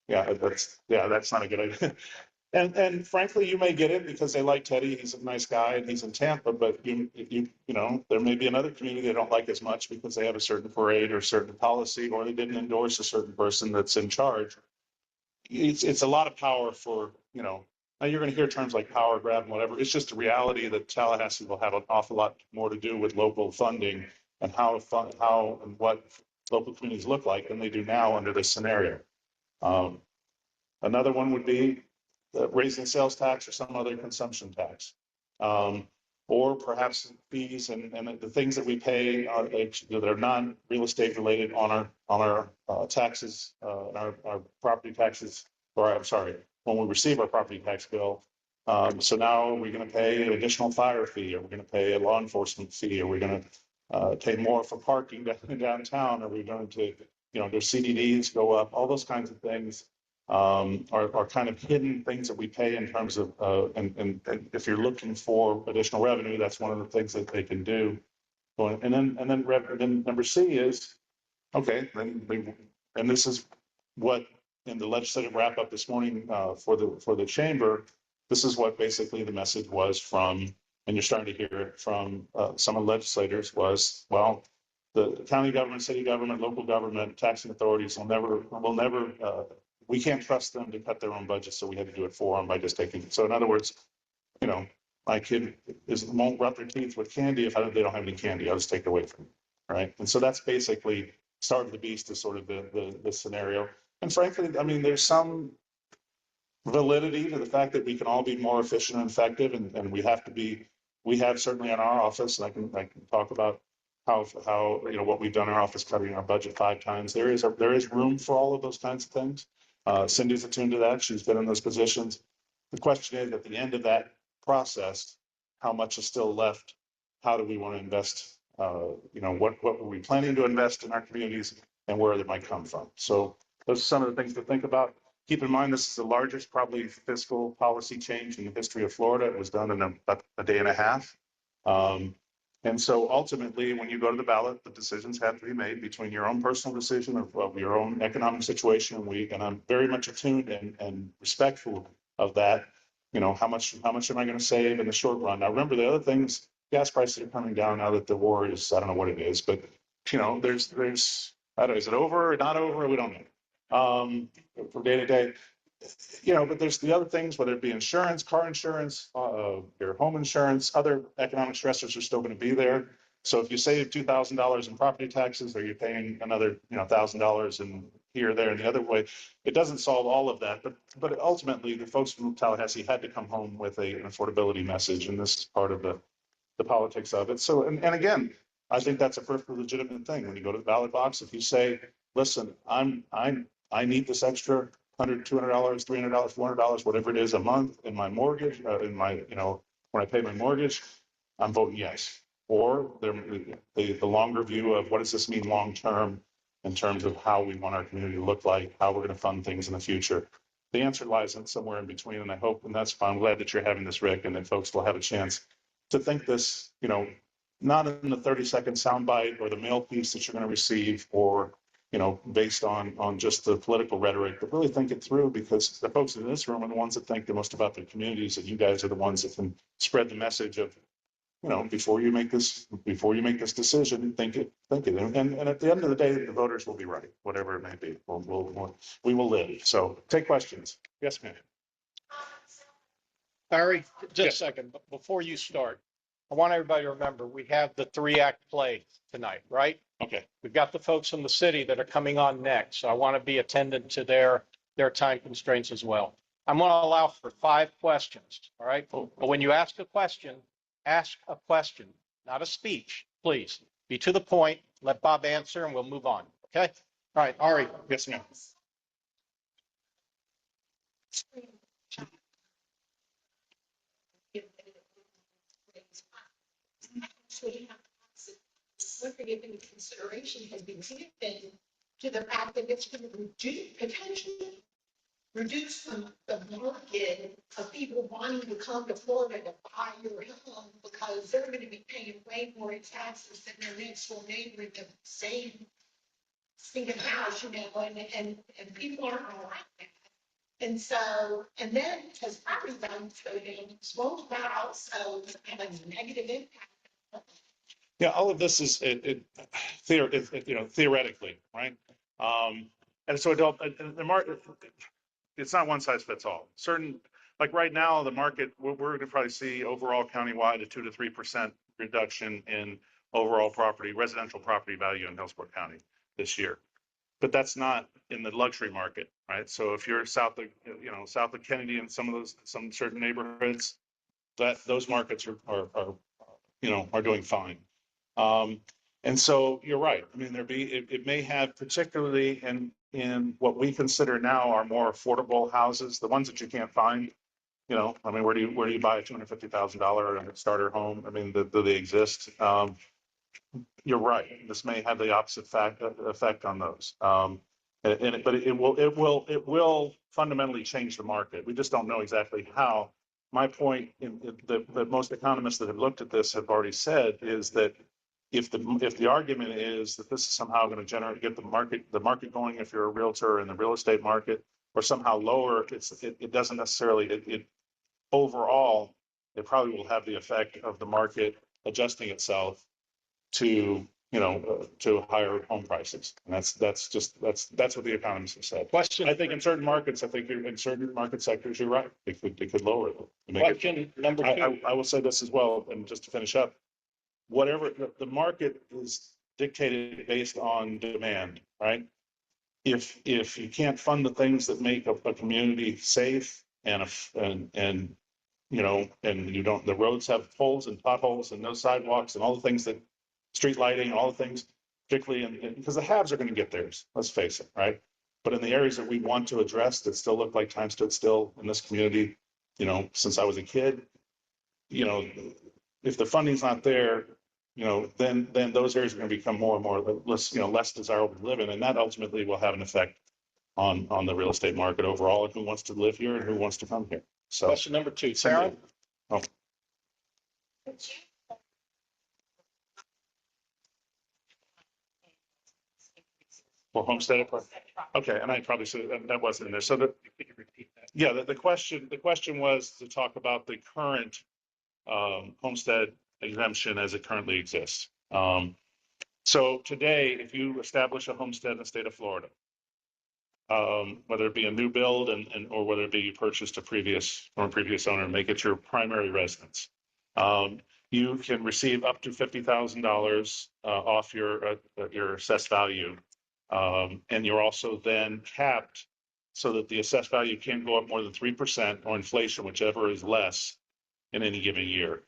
That's not a good idea. And frankly, you may get it because they like Teddy. He's a nice guy and he's in Tampa. But there may be another community they don't like as much because they have a certain parade or certain policy, or they didn't endorse a certain person that's in charge. It's a lot of power for Now you're going to hear terms like power grab and whatever. It's just a reality that Tallahassee will have an awful lot more to do with local funding and how and what local communities look like than they do now under this scenario. Another one would be raising sales tax or some other consumption tax. or perhaps fees and the things that we pay that are non-real estate related on our taxes, our property taxes, or I'm sorry, when we receive our property tax bill. So now we're going to pay an additional fire fee, or we're going to pay a law enforcement fee, or we're going to pay more for parking downtown, or we're going to, their CDDs go up, all those kinds of things are kind of hidden things that we pay in terms of, and if you're looking for additional revenue, that's one of the things that they can do. And then number C is, okay, and this is what in the legislative wrap up this morning for the chamber, this is what basically the message was from, and you're starting to hear it from some of the legislators was, well, the county government, city government, local government, taxing authorities will never, we can't trust them to cut their own budget, so we had to do it for them by just taking. So in other words, my kid won't rub their teeth with candy if they don't have any candy. I'll just take it away from them, right? And so that's basically starve the beast is sort of the scenario. And frankly, I mean, there's some validity to the fact that we can all be more efficient and effective, and we have to be. We have certainly in our office, and I can talk about how what we've done in our office, cutting our budget 5 times. There is room for all of those kinds of things. Cindy's attuned to that. She's been in those positions. The question is, at the end of that process, how much is still left? How do we want to invest? What were we planning to invest in our communities, and where they might come from? So those are some of the things to think about. Keep in mind, this is the largest probably fiscal policy change in the history of Florida. It was done in a day and a half. And so ultimately, when you go to the ballot, the decisions have to be made between your own personal decision of your own economic situation. And I'm very much attuned and respectful of that. How much am I going to save in the short run? Now, remember the other things, gas prices are coming down now that the war is, I don't know what it is, but there's, I don't know, is it over or not over? We don't know. From day to day. But there's the other things, whether it be insurance, car insurance, your home insurance, other economic stressors are still going to be there. So if you save $2,000 in property taxes, or you're paying another, $1,000 in here, there, and the other way, it doesn't solve all of that. But ultimately, the folks from Tallahassee had to come home with an affordability message, and this is part of the politics of it. So, and again, I think that's a perfectly legitimate thing. When you go to the ballot box, if you say, listen, I need this extra $100, $200, $300, $400, whatever it is a month in my mortgage, when I pay my mortgage, I'm voting yes. Or the longer view of what does this mean long term in terms of how we want our community to look like, how we're going to fund things in the future. The answer lies in somewhere in between, and I hope, and that's fine. I'm glad that you're having this, Rick, and that folks will have a chance to think this, not in the 30-second soundbite or the mail piece that you're going to receive, or based on just the political rhetoric, but really think it through, because the folks in this room are the ones that think the most about their communities, and you guys are the ones that can spread the message of, before you make this decision, think it. And at the end of the day, the voters will be right, whatever it may be. We will live. So take questions. Yes, ma'am. Barry, just a second, before you start, I want everybody to remember, we have the 3-act play tonight, right? Okay. We've got the folks from the city that are coming on next, so I want to be attendant to their time constraints as well. I'm going to allow for 5 questions, all right? But when you ask a question, not a speech, please. Be to the point, let Bob answer, and we'll move on, okay? All right, Ari. Yes, ma'am. Wondering if any consideration has been given to the fact that it's going to potentially reduce the market of people wanting to come to Florida to buy your home, because they're going to be paying way more in taxes than their next door neighbor in the same single house, and people aren't going to like that. And so, and then as property values go down, won't that also have a negative impact? Yeah, all of this is theoretically, right? And so the market, it's not one size fits all. Certain, like right now, the market, we're going to probably see overall countywide a 2 to 3% reduction in overall residential property value in Hillsborough County this year. But that's not in the luxury market, right? So if you're south of Kennedy and some certain neighborhoods, those markets are are doing fine. And so you're right. I mean, it may have, particularly in what we consider now are more affordable houses, the ones that you can't find. I mean, where do you buy a $250,000 starter home? I mean, do they exist? You're right. This may have the opposite effect on those. But it will fundamentally change the market. We just don't know exactly how. My point that most economists that have looked at this have already said is that if the argument is that this is somehow going to get the market going, if you're a realtor in the real estate market, or somehow lower, it doesn't necessarily, overall, it probably will have the effect of the market adjusting itself to to higher home prices. And that's what the economists have said. Question. I think in certain markets, in certain market sectors, you're right. It could lower it. Question number two. I will say this as well, and just to finish up, whatever the market is dictated based on demand, right? If you can't fund the things that make a community safe and you don't, the roads have holes and potholes and no sidewalks and all the things that street lighting, all the things, particularly because the haves are going to get theirs, let's face it, right? But in the areas that we want to address that still look like time stood still in this community, since I was a kid, if the funding's not there, then those areas are going to become more and more less desirable to live in. And that ultimately will have an effect on the real estate market overall, and who wants to live here and who wants to come here. So Question number two, Sarah. Oh. Well, homestead. Okay, and I probably said that wasn't in there. So the question was to talk about the current homestead exemption as it currently exists. So today, if you establish a homestead in the state of Florida, whether it be a new build or whether it be you purchased from a previous owner and make it your primary residence, you can receive up to $50,000 off your assessed value. And you're also then capped so that the assessed value can't go up more than 3% or inflation, whichever is less in any given year.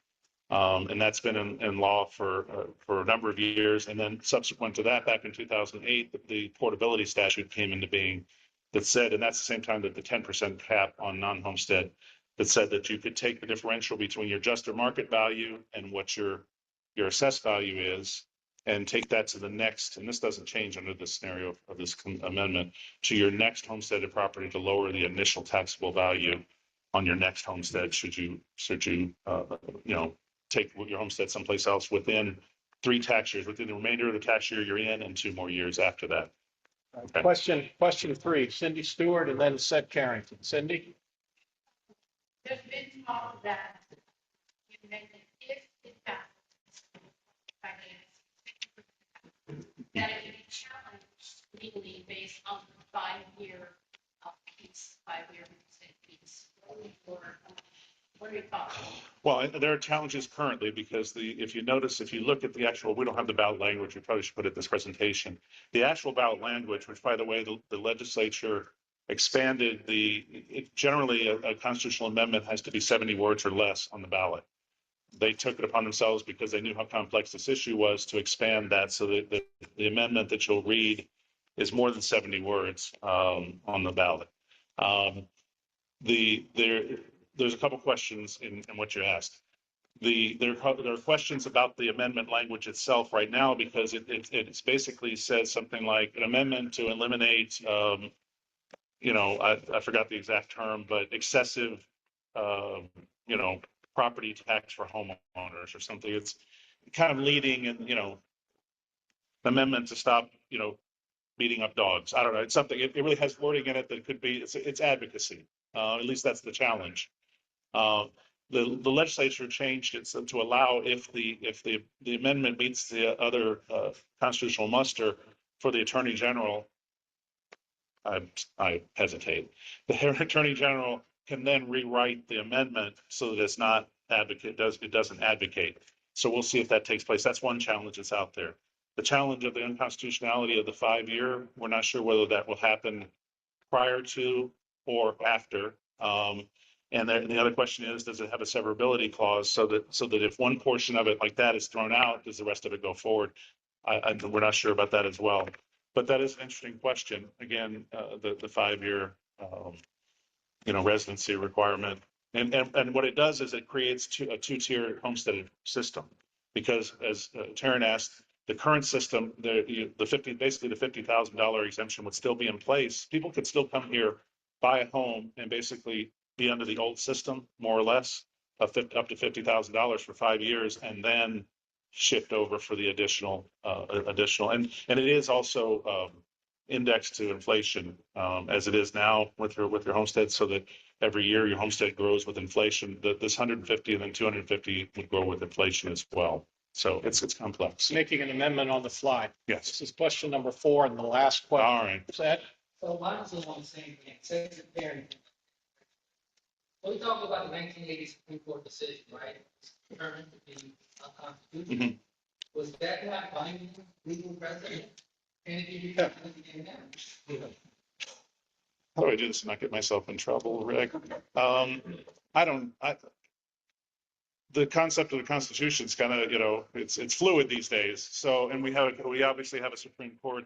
And that's been in law for a number of years. And then subsequent to that, back in 2008, the portability statute came into being that said, and that's the same time that the 10% cap on non-homestead, that said that you could take the differential between your just or market value and what your assessed value is, and take that to the next, and this doesn't change under the scenario of this amendment, to your next homesteaded property to lower the initial taxable value on your next homestead should you take your homestead someplace else within 3 tax years, within the remainder of the tax year you're in, and 2 more years after that. Okay. Question 3, Cindy Stewart, and then Seth Carrington. Cindy? There's been talk that you mentioned if it happens, that it can be challenged legally based on the 5-year piece, 5-year piece. What are your thoughts? Well, there are challenges currently because if you look at the actual, we don't have the ballot language, we probably should put it in this presentation. The actual ballot language, which by the way, the legislature expanded generally a constitutional amendment has to be 70 words or less on the ballot. They took it upon themselves because they knew how complex this issue was to expand that so that the amendment that you'll read is more than 70 words on the ballot. There's a couple questions in what you asked. There are questions about the amendment language itself right now because it basically says something like an amendment to eliminate, I forgot the exact term, but excessive, property tax for homeowners or something. It's kind of leading and, amendment to stop, beating up dogs. I don't know. It's something, it really has wording in it that could be, it's advocacy. At least that's the challenge. The legislature changed it to allow if the amendment meets the other constitutional muster for the attorney general. I hesitate. The attorney general can then rewrite the amendment so that it's not it doesn't advocate. So we'll see if that takes place. That's one challenge that's out there. The challenge of the unconstitutionality of the 5-year, we're not sure whether that will happen prior to or after. And the other question is, does it have a severability clause so that if one portion of it like that is thrown out, does the rest of it go forward? We're not sure about that as well. But that is an interesting question. Again, the 5-year, residency requirement. And what it does is it creates a two-tier homestead system. Because as Taryn asked, the current system, basically the $50,000 exemption would still be in place. People could still come here, buy a home, and basically be under the old system, more or less, up to $50,000 for 5 years, and then shift over for the additional. And it is also indexed to inflation, as it is now with your homestead, so that every year your homestead grows with inflation. This 150 and then 250 would grow with inflation as well. So it's complex. Making an amendment on the fly. Yes. This is question number 4 and the last question. All right. Ed? So mine's along the same thing, says it there. We talked about the 1980 Supreme Court decision, right? It's determined to be unconstitutional. Was that not binding legal precedent? And if you got anything now? How do I do this and not get myself in trouble, Rick? The concept of the Constitution is kind of, it's fluid these days. So, and we obviously have a Supreme Court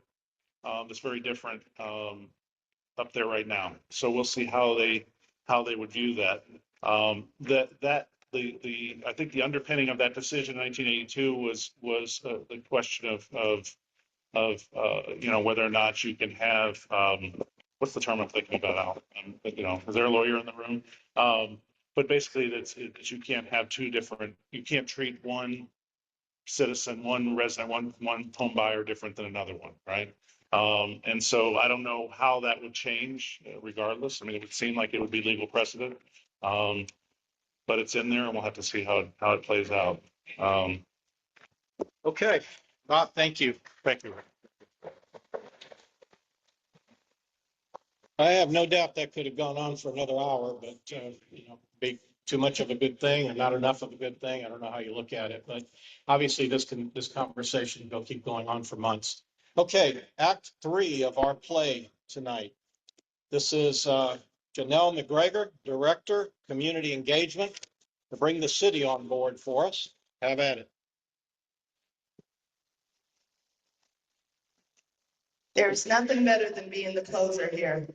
that's very different up there right now. So we'll see how they would view that. I think the underpinning of that decision in 1982 was the question of whether or not you can have what's the term I'm thinking about now? Is there a lawyer in the room? But basically, that you can't have you can't treat one citizen, one resident, one home buyer different than another one, right? And so I don't know how that would change regardless. I mean, it would seem like it would be legal precedent, but it's in there and we'll have to see how it plays out. Okay. Bob, thank you. Thank you, Rick. I have no doubt that could have gone on for another hour, but, be too much of a good thing and not enough of a good thing. I don't know how you look at it, but obviously this conversation will keep going on for months. Okay, Act 3 of our play tonight. This is Janelle McGregor, Director, Community Engagement, to bring the city on board for us. Have at it. There's nothing better than being the closer here.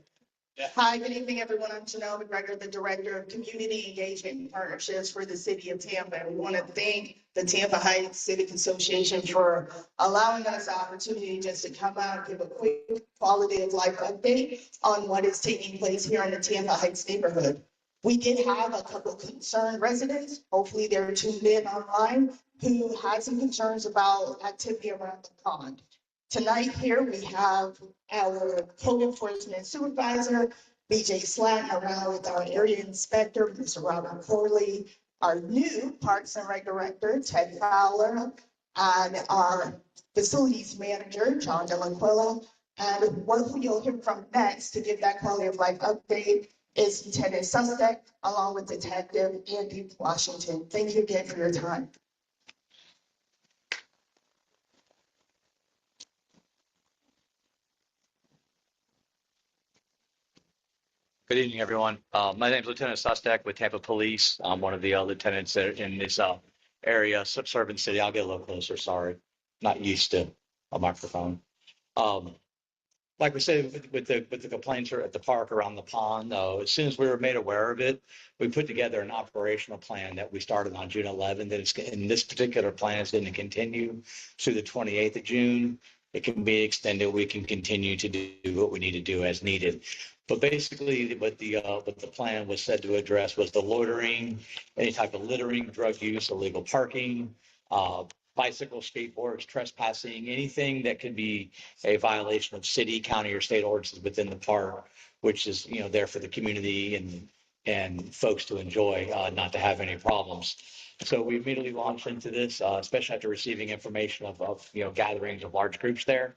Hi, good evening, everyone. I'm Janelle McGregor, the Director of Community Engagement and Partnerships for the City of Tampa. And we want to thank the Tampa Heights Civic Association for allowing us the opportunity just to come out and give a quick quality of life update on what is taking place here in the Tampa Heights neighborhood. We did have a couple of concerned residents, hopefully they're tuned in online, who had some concerns about activity around the pond. Tonight here, we have our code enforcement supervisor, BJ Slatton, around with our area inspector, Mr. Robert Corley, our new Parks and Rec Director, Ted Fowler, and our facilities manager, John Delaquilla. And what you'll hear from next to give that quality of life update is Lieutenant Suspect, along with Detective Andy Washington. Thank you again for your time. Good evening, everyone. My name is Lieutenant Sostek with Tampa Police. I'm one of the lieutenants in this area, serving city. I'll get a little closer, sorry. Not used to a microphone. Like we said, with the complaints at the park around the pond, as soon as we were made aware of it, we put together an operational plan that we started on June 11th. And this particular plan is going to continue through the 28th of June. It can be extended. We can continue to do what we need to do as needed. But basically, what the plan was said to address was the loitering, any type of littering, drug use, illegal parking, bicycles, skateboards, trespassing, anything that could be a violation of city, county, or state ordinances within the park, which is there for the community and folks to enjoy, not to have any problems. So we immediately launched into this, especially after receiving information of gatherings of large groups there,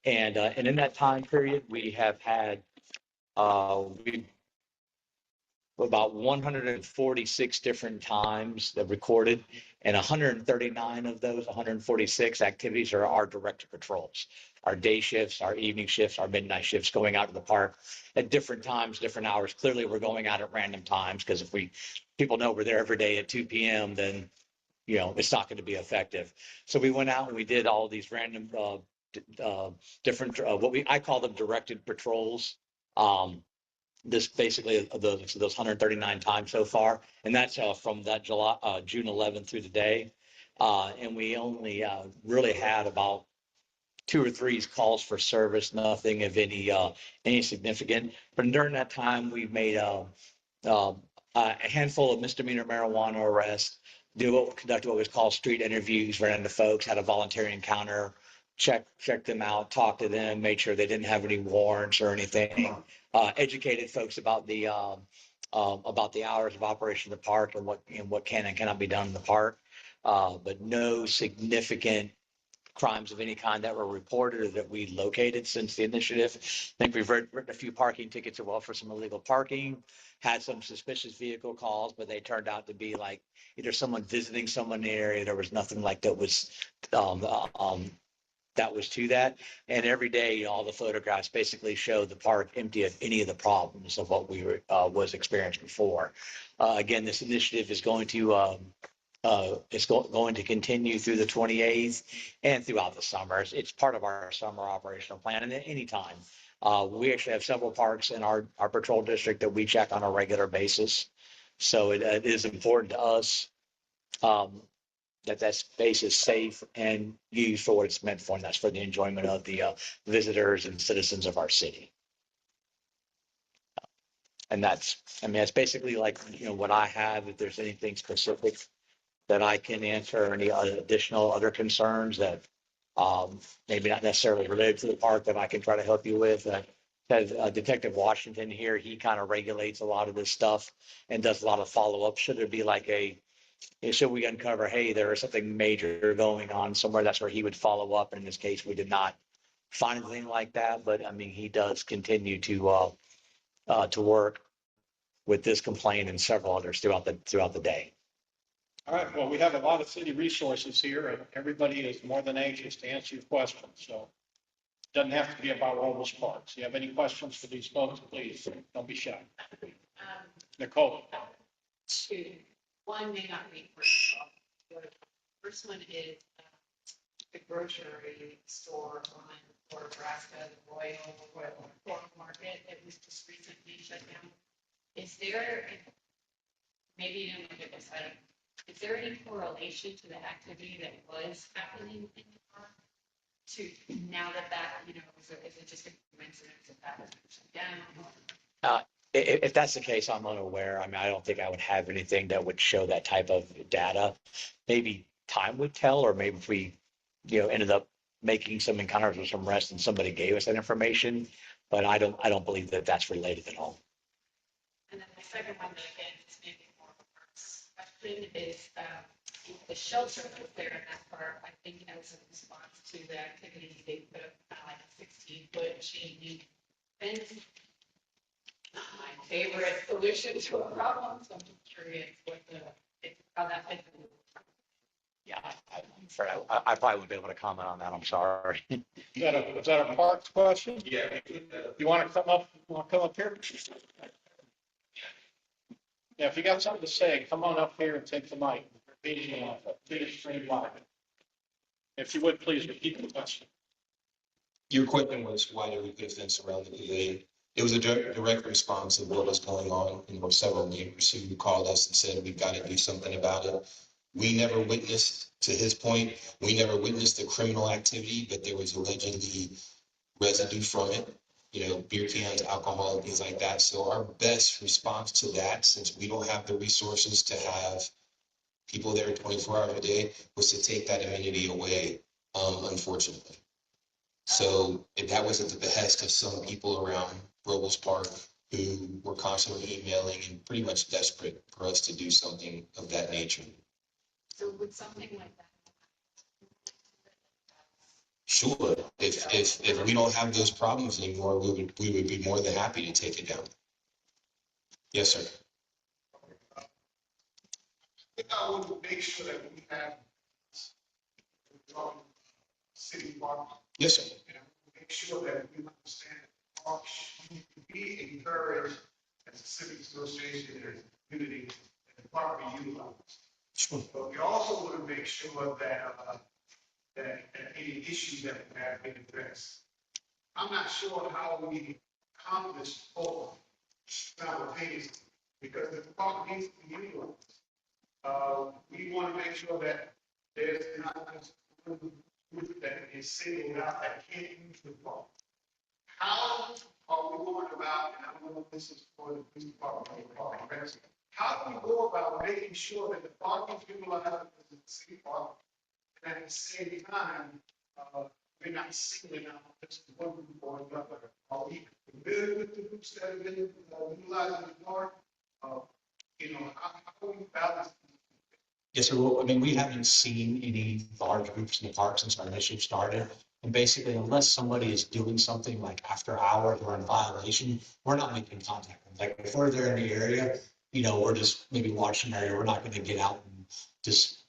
and in that time period, we have had. about 146 different times that recorded, and 139 of those 146 activities are our directed patrols, our day shifts, our evening shifts, our midnight shifts, going out to the park at different times, different hours. Clearly, we're going out at random times because if people know we're there every day at 2 p.m., then it's not going to be effective. So we went out and we did all these random different I call them directed patrols. This basically those 139 times so far, and that's from that June 11th through today, and we only really had about 2 or 3 calls for service, nothing of any significant. But during that time, we made a handful of misdemeanor marijuana arrests, conducted what was called street interviews, ran into folks, had a voluntary encounter, checked them out, talked to them, made sure they didn't have any warrants or anything, educated folks about the hours of operation of the park and what can and cannot be done in the park, but no significant crimes of any kind that were reported or that we located since the initiative. I think we've written a few parking tickets as well for some illegal parking, had some suspicious vehicle calls, but they turned out to be like either someone visiting someone in the area. There was nothing like that was to that. And every day, all the photographs basically show the park empty of any of the problems of what we was experienced before. Again, this initiative is going to going to continue through the 28th and throughout the summer. It's part of our summer operational plan. And at any time, we actually have several parks in our patrol district that we check on a regular basis. So it is important to us that space is safe and used for what it's meant for, and that's for the enjoyment of the visitors and citizens of our city. And that's basically like, what I have. If there's anything specific that I can answer, or any additional other concerns that maybe not necessarily related to the park that I can try to help you with. Detective Washington here, he kind of regulates a lot of this stuff and does a lot of follow-up. Should there be should we uncover, hey, there is something major going on somewhere, that's where he would follow up. In this case, we did not find anything like that, but he does continue to work with this complaint and several others throughout the day. All right, well, we have a lot of city resources here, and everybody is more than anxious to answer your questions, so it doesn't have to be about Robles Parks. If you have any questions for these folks, please, don't be shy. Nicole. 2. One may not be first. First one is the grocery store on Nebraska, the Royal Market that was just recently shut down. Is there, maybe you didn't look at this item, is there any correlation to the activity that was happening in the park to now that is it just a coincidence that was shut down? If that's the case, I'm unaware. I don't think I would have anything that would show that type of data. Maybe time would tell, or maybe if we, ended up making some encounters with some arrests and somebody gave us that information. But I don't believe that that's related at all. And then the second one, that again is maybe more of a parks question, is the shelter that's there in that park. I think as a response to the activity, they put up kind of like a 16-foot chain link fence. Not my favorite solution to a problem, so I'm just curious how that fits in. Yeah, I'm afraid I probably wouldn't be able to comment on that. I'm sorry. Is that a parks question? Yeah. You want to come up here? Yeah, if you got something to say, come on up here and take the mic. Please stream live. If you would, please repeat the question. Your question was, why did we put a fence around the pavilion? It was a direct response of what was going on. Several neighbors who called us and said, we've got to do something about it. We never witnessed, to his point, we never witnessed the criminal activity, but there was allegedly residue from it, beer cans, alcohol, and things like that. So our best response to that, since we don't have the resources to have people there 24 hours a day, was to take that amenity away, unfortunately. So if that was at the behest of some people around Robles Park who were constantly emailing and pretty much desperate for us to do something of that nature. So would something like that? Sure. If we don't have those problems anymore, we would be more than happy to take it down. Yes, sir. I want to make sure that we have city park. Yes, sir. And make sure that we understand that parks should be encouraged as a civic association and as a community and properly utilized. Sure. But we also want to make sure that any issues that we have been addressed. I'm not sure how we accomplish both simultaneously because the park needs to be utilized. We want to make sure that there's not just one group that is singled out that can't use the park. How are we going about, and I don't know if this is for the police department or the park and rec, how do we go about making sure that the park is utilized as a city park, and at the same time, we're not singling out just one group or another? Are we familiar with the groups that have been utilizing the park? How do we balance? Yes, sir. Well, I mean, we haven't seen any large groups in the park since our initiative started. And basically, unless somebody is doing something like after hours or in violation, we're not making contact. Like if we're there in the area, we're just maybe watching the area. We're not going to get out and just,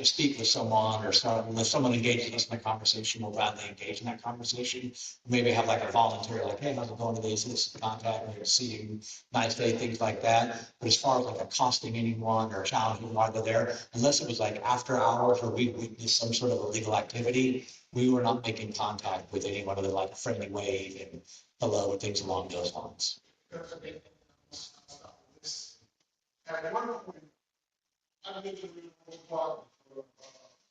speak with someone or something. If someone engages us in a conversation, we'll gladly engage in that conversation. Maybe have like a volunteer, like, hey, how's it going today? So this is contact, we're going to see you, nice day, things like that. But as far as like accosting anyone or challenging while they're there, unless it was like after hours or we witnessed some sort of illegal activity, we were not making contact with anyone other than like a friendly wave and hello and things along those lines. At one point, I've been to the park for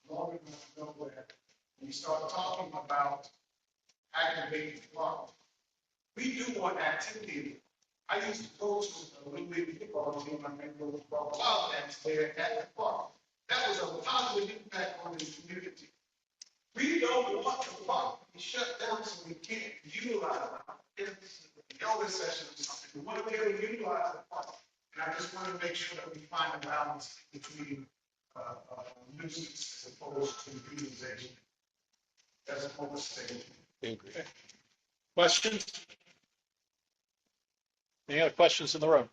long enough to know where we start talking about activating the park. We do want activity. I used to coach a little league football team. I remember it was called Wildcats there at the park. That was a positive impact on the community. We don't want the park to be shut down so we can't utilize it. It's an elder session or something. We want to be able to utilize the park. And I just want to make sure that we find a balance between nuisance as opposed to utilization. As opposed to safety. Questions? Any other questions in the room?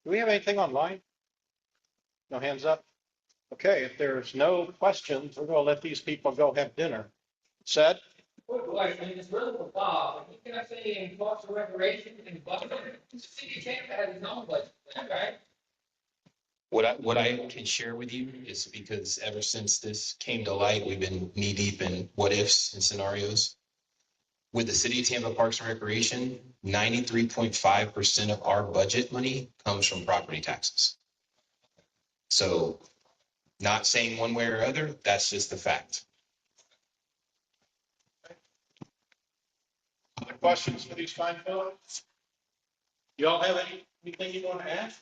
Do we have anything online? No hands up? Okay, if there's no questions, we're going to let these people go have dinner. Said? Quick question, it's really for Bob, but can I say in Parks and Recreation and budget, the city of Tampa has its own budget, right? What I can share with you is because ever since this came to light, we've been knee deep in what ifs and scenarios. With the City of Tampa Parks and Recreation, 93.5% of our budget money comes from property taxes. So not saying one way or other, that's just the fact. Other questions for these fine fellows? You all have anything you want to add?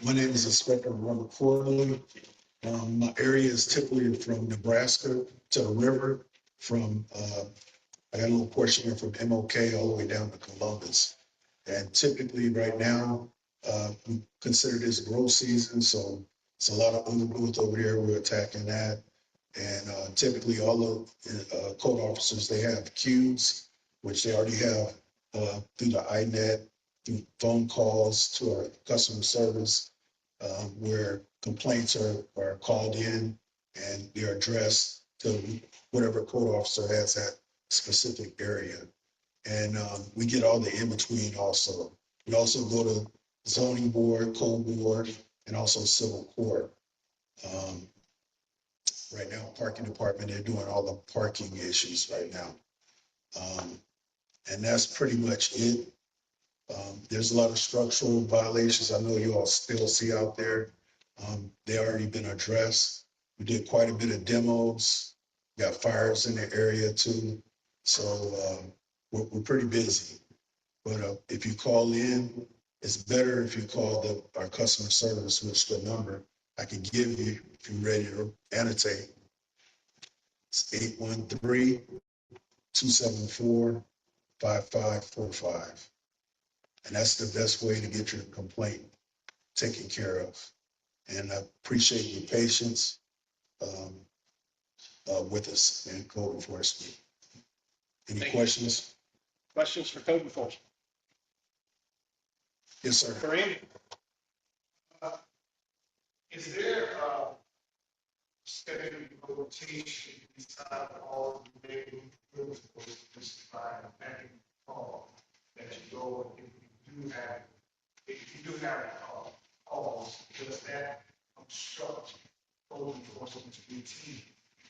My name is Inspector Robert Corley. My area is typically from Nebraska to the river, I got a little portion here from MOK all the way down to Columbus. And typically right now, we consider this grow season, so it's a lot of undergrowth over here. We're attacking that. And typically all the code officers, they have queues, which they already have through the INET, through phone calls to our customer service, where complaints are called in and they're addressed to whatever code officer has that specific area. And we get all the in-between also. We also go to zoning board, code board, and also civil court. Right now, parking department, they're doing all the parking issues right now. And that's pretty much it. There's a lot of structural violations I know you all still see out there. They already been addressed. We did quite a bit of demos, got fires in the area too. So we're pretty busy. But if you call in, it's better if you call our customer service, which the number I can give you if you're ready to annotate. It's 813-274-5545. And that's the best way to get your complaint taken care of. And I appreciate your patience with us in code enforcement. Any questions? Questions for code enforcement? Yes, sir. Kareem? Is there a scheduled rotation inside all the neighborhoods or just by a bank call that you go and if you do have calls, does that obstruct code enforcement routine?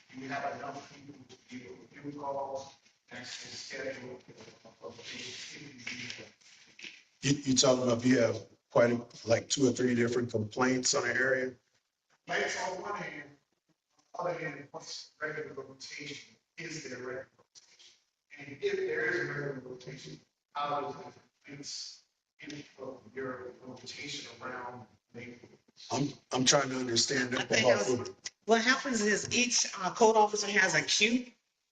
Do you have enough people to deal with your calls and to schedule of activities? You talking about if you have like 2 or 3 different complaints on an area? Lights on one hand, on the other hand, what's regular rotation? Is there regular rotation? And if there is a regular rotation, how does the complaints influence your rotation around neighborhoods? I'm trying to understand I that. think what happens is each code officer has a queue.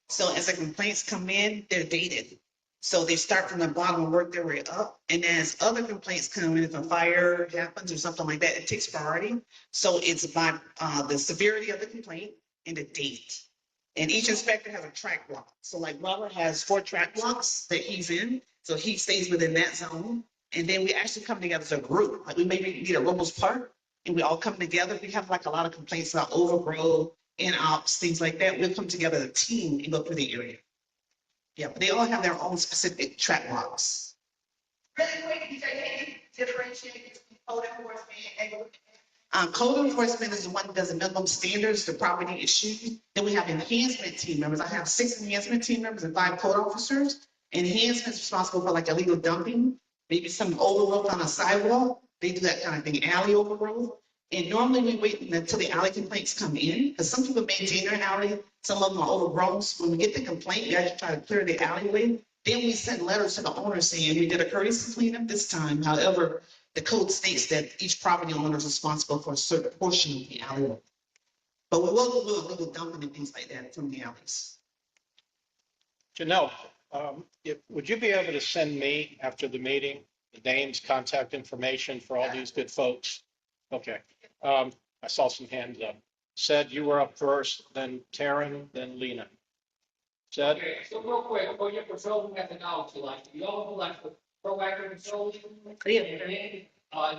So as the complaints come in, they're dated. So they start from the bottom and work their way up. And as other complaints come in, if a fire happens or something like that, it takes priority. So it's by the severity of the complaint and the date. And each inspector has a track block. So like Robert has 4 track blocks that he's in. So he stays within that zone. And then we actually come together as a group. Like we maybe need a Robles Park and we all come together. We have like a lot of complaints about overgrowth, in-ops, things like that. We'll come together as a team and go through the area. Yeah, but they all have their own specific track blocks. Really quick, you say, differentiate between code enforcement and Code enforcement is the one that does the minimum standards, the property issues. Then we have enhancement team members. I have 6 enhancement team members and 5 code officers. Enhancement is responsible for like illegal dumping, maybe some overgrowth on a sidewalk. They do that kind of thing, alley overgrowth. And normally we wait until the alley complaints come in, because some people maintain their alley, some of them are overgrown. So when we get the complaint, we actually try to clear the alleyway. Then we send letters to the owner saying we did a courtesy cleanup this time. However, the code states that each property owner is responsible for a certain portion of the alleyway. But we will do illegal dumping and things like that from the alleys. Janelle, would you be able to send me after the meeting, the names, contact information for all these good folks? Okay. I saw some hands up. Said you were up first, then Taryn, then Lena. Said? Okay, so real quick, for your patrol methodology, like, you all do like proactive patrolling? Yeah. And then,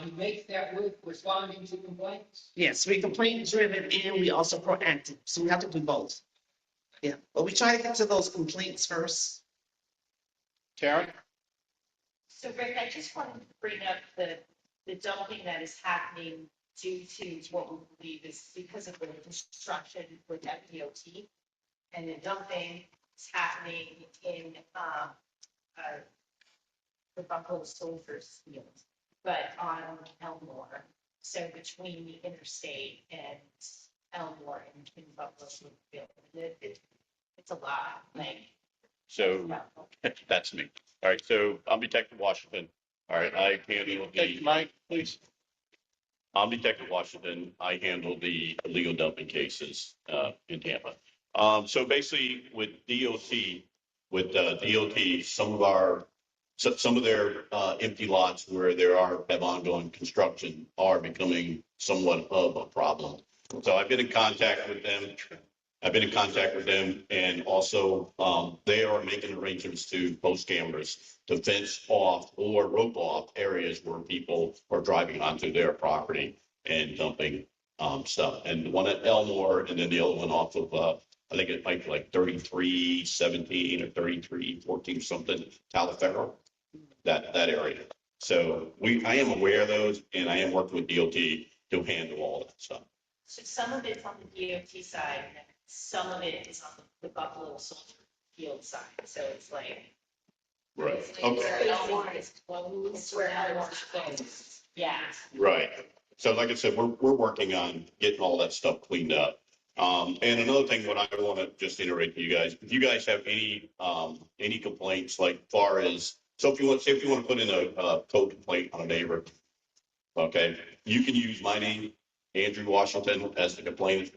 you make that with responding to complaints? Yes, we complaint driven and we also proactive. So we have to do both. Yeah, but we try to get to those complaints first. Taryn? So Rick, I just wanted to bring up the dumping that is happening due to what we believe is because of the construction with FDOT. And the dumping is happening in the Buffalo Soldiers field, but on Elmore. So between the interstate and Elmore and Buffalo Soldiers field, it's a lot, like. So that's me. All right, so I'm Detective Washington. All right, I handle Take the mic, please. I'm Detective Washington. I handle the illegal dumping cases in Tampa. So basically with DOT, some of their empty lots where have ongoing construction are becoming somewhat of a problem. So I've been in contact with them. And also they are making arrangements to post cameras to fence off or rope off areas where people are driving onto their property and dumping stuff. And one at Elmore and then the other one off of, I think it might be like 3317 or 3314 something, Talaferro, that area. So I am aware of those and I am working with DOT to handle all that stuff. So some of it's on the DOT side, and then some of it is on the Buffalo Soldier field side, so it's like. Right. It's Okay. where Elmore is closed, it's where Elmore is closed, yeah. Right. So like I said, we're working on getting all that stuff cleaned up. And another thing, what I want to just iterate to you guys, if you guys have any complaints, like far as, so if you want to put in a code complaint on a neighbor, okay, you can use my name, Andrew Washington, as the complainant.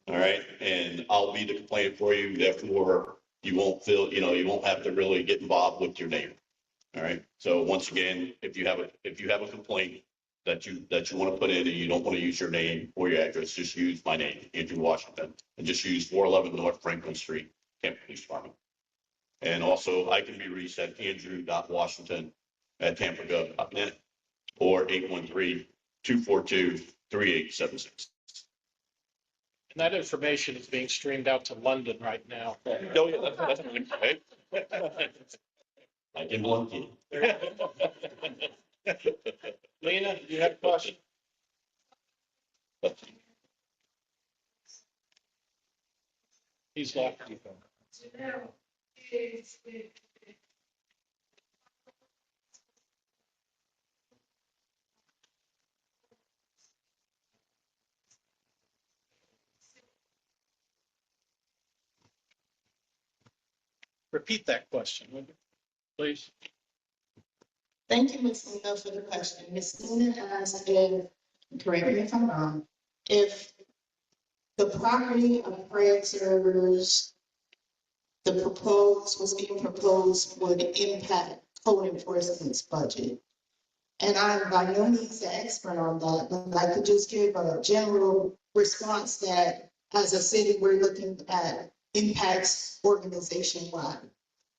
All right, and I'll be the complainant for you. Therefore, you won't have to really get involved with your neighbor. All right. So once again, if you have a complaint that you want to put in and you don't want to use your name or your address, just use my name, Andrew Washington, and just use 411 North Franklin Street, Tampa Police Department. And also, I can be reached at andrew.washington@tampagov.net. or 813-242-3876. And that information is being streamed out to London right now. Oh, yeah, that's okay. I can one key. Lena, you have a question? He's left. Repeat that question, would you, please? Thank you, Ms. Lena, for the question. Ms. Lena asked if, correct me if I'm wrong, if the property appraisers, was being proposed would impact code enforcement's budget. And I'm by no means the expert on that, but I could just give a general response that as a city, we're looking at impacts organization-wide.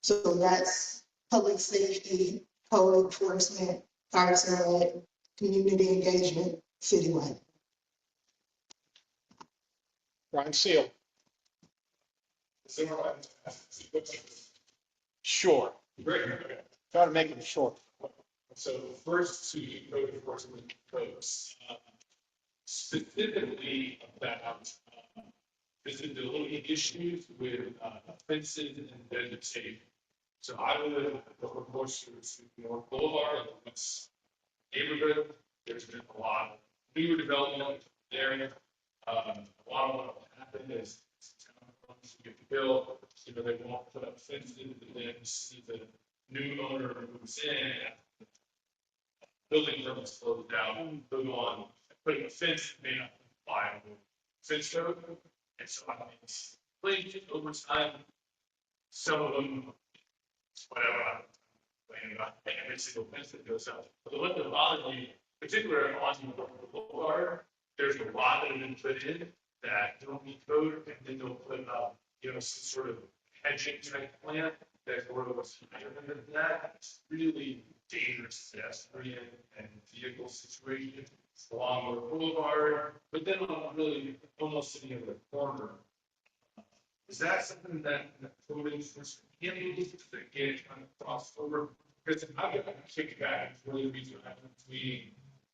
So that's public safety, code enforcement, parks and rec, community engagement, citywide. Brian Seal. Sure. Great. Try to make it short. So first to code enforcement folks, specifically about visibility issues with fences and vegetation. So I live over close to North Boulevard, in this neighborhood. There's been a lot of newer development there. A lot of what happened is get built, they won't put up fences, and then see the new owner moves in. Building permits slows down, move on, putting a fence may not comply with fence code. And so I mean, it's played over time. Some of them, whatever, I'm complaining about every single fence that goes up. But the one that bothers me, particularly on the boulevard, there's a lot that have been put in that don't meet code, and then they'll put up, some sort of hedging type plant that grows higher than that. It's really dangerous pedestrian and vehicle situation along the boulevard, but then on really almost sitting in the corner. Is that something that the code enforcement can do to get kind of crossed over? Because I've got a kickback for the reason between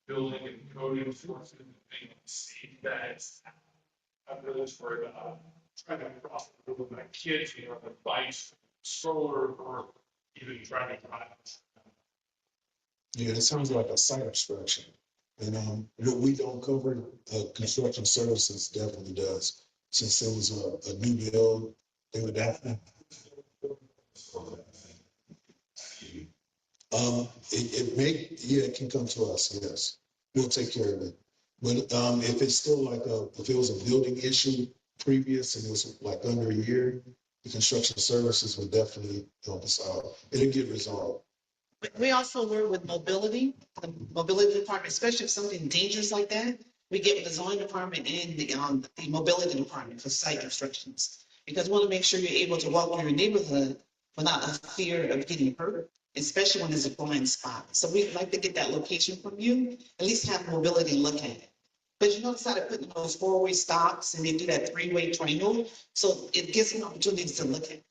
building and code enforcement and being see that it's, I'm really worried about trying to cross over with my kids, on the bikes, stroller, or even trying to drive. Yeah, it sounds like a site obstruction. And what we don't cover, construction services definitely does. Since it was a new build, they would definitely. It can come to us, yes. We'll take care of it. But if it's still if it was a building issue previous and it was like under a year, the construction services would definitely help us out. It'll get resolved. We also work with mobility, the mobility department, especially if something dangerous like that. We get with the zoning department and the mobility department for site restrictions. Because we want to make sure you're able to walk through your neighborhood without a fear of getting hurt, especially when there's a blind spot. So we'd like to get that location from you, at least have mobility look at it. But you notice how they're putting those four-way stops and they do that three-way triangle. So it gives them opportunities to look at it.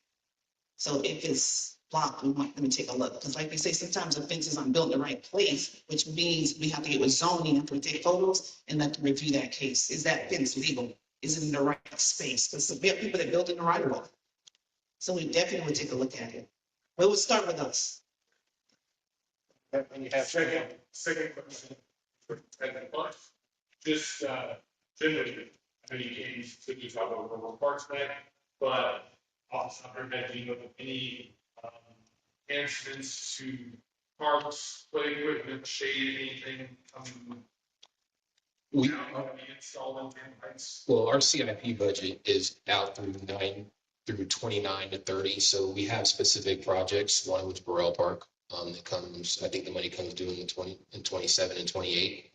So if it's block, we want them to take a look. Because like we say, sometimes the fences aren't built in the right place, which means we have to get with zoning after we take photos and let them review that case. Is that fence legal? Is it in the right space? Because we have people that build in the right of way. So we definitely would take a look at it. But we'll start with us. And you have Second question. Just generally, I know you came to talk about rural parks plan, but off the top of your head, do you know of any enhancements to parks, play equipment, shade, anything coming? We Be installed in Tampa Heights? Well, our CIP budget is out through 29 to 30. So we have specific projects, one of which Burrell Park. That comes, I think the money comes due in 27 and 28.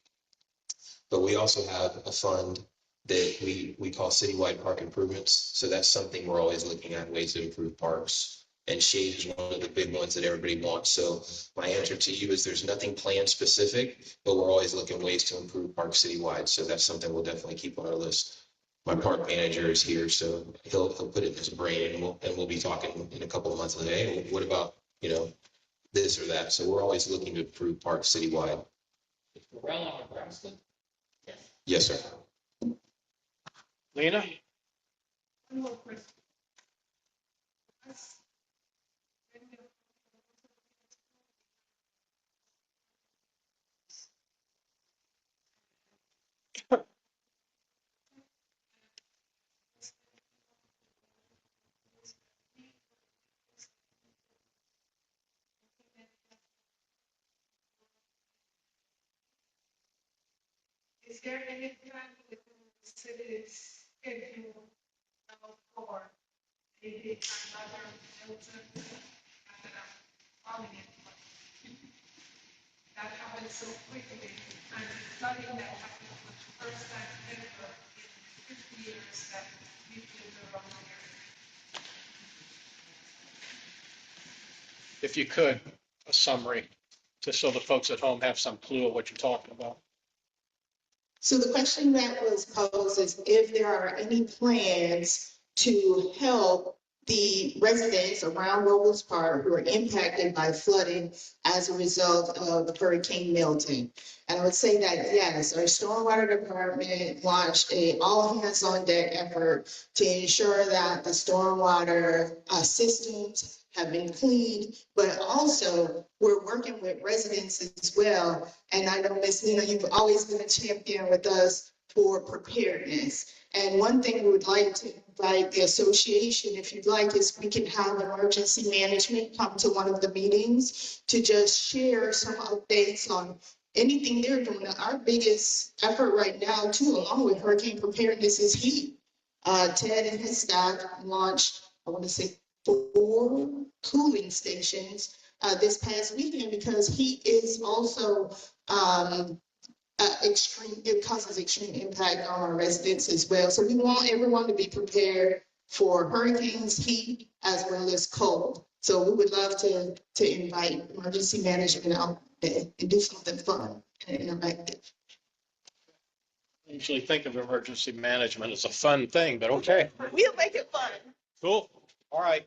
But we also have a fund that we call citywide park improvements. So that's something we're always looking at, ways to improve parks. And shade is one of the big ones that everybody wants. So my answer to you is there's nothing planned specific, but we're always looking ways to improve parks citywide. So that's something we'll definitely keep on our list. My park manager is here, so he'll put it in his brain, and we'll be talking in a couple of months. Like, hey, what about, this or that? So we're always looking to improve parks citywide. Yes, sir. Lena? Is there any plan with the city's schedule for maybe another Hilton farming it? That happened so quickly, and it's something that happened for the first time ever in 50 years that we did the wrong area. If you could, a summary, just so the folks at home have some clue of what you're talking about. So the question that was posed is if there are any plans to help the residents around Robles Park who are impacted by flooding as a result of Hurricane Milton. And I would say that yes, our stormwater department launched a all hands on deck effort to ensure that the stormwater systems have been cleaned, but also we're working with residents as well. And I know, Ms. Nina, you've always been a champion with us for preparedness. And one thing we would like to invite the association, if you'd like, is we can have emergency management come to one of the meetings to just share some updates on anything they're doing. Our biggest effort right now, too, along with hurricane preparedness, is heat. Ted and his staff launched, I want to say, 4 cooling stations this past weekend because heat is also extreme. It causes extreme impact on our residents as well. So we want everyone to be prepared for hurricanes, heat, as well as cold. So we would love to invite emergency management out there and do something fun and interactive. I usually think of emergency management as a fun thing, but okay. We'll make it fun. Cool. All right.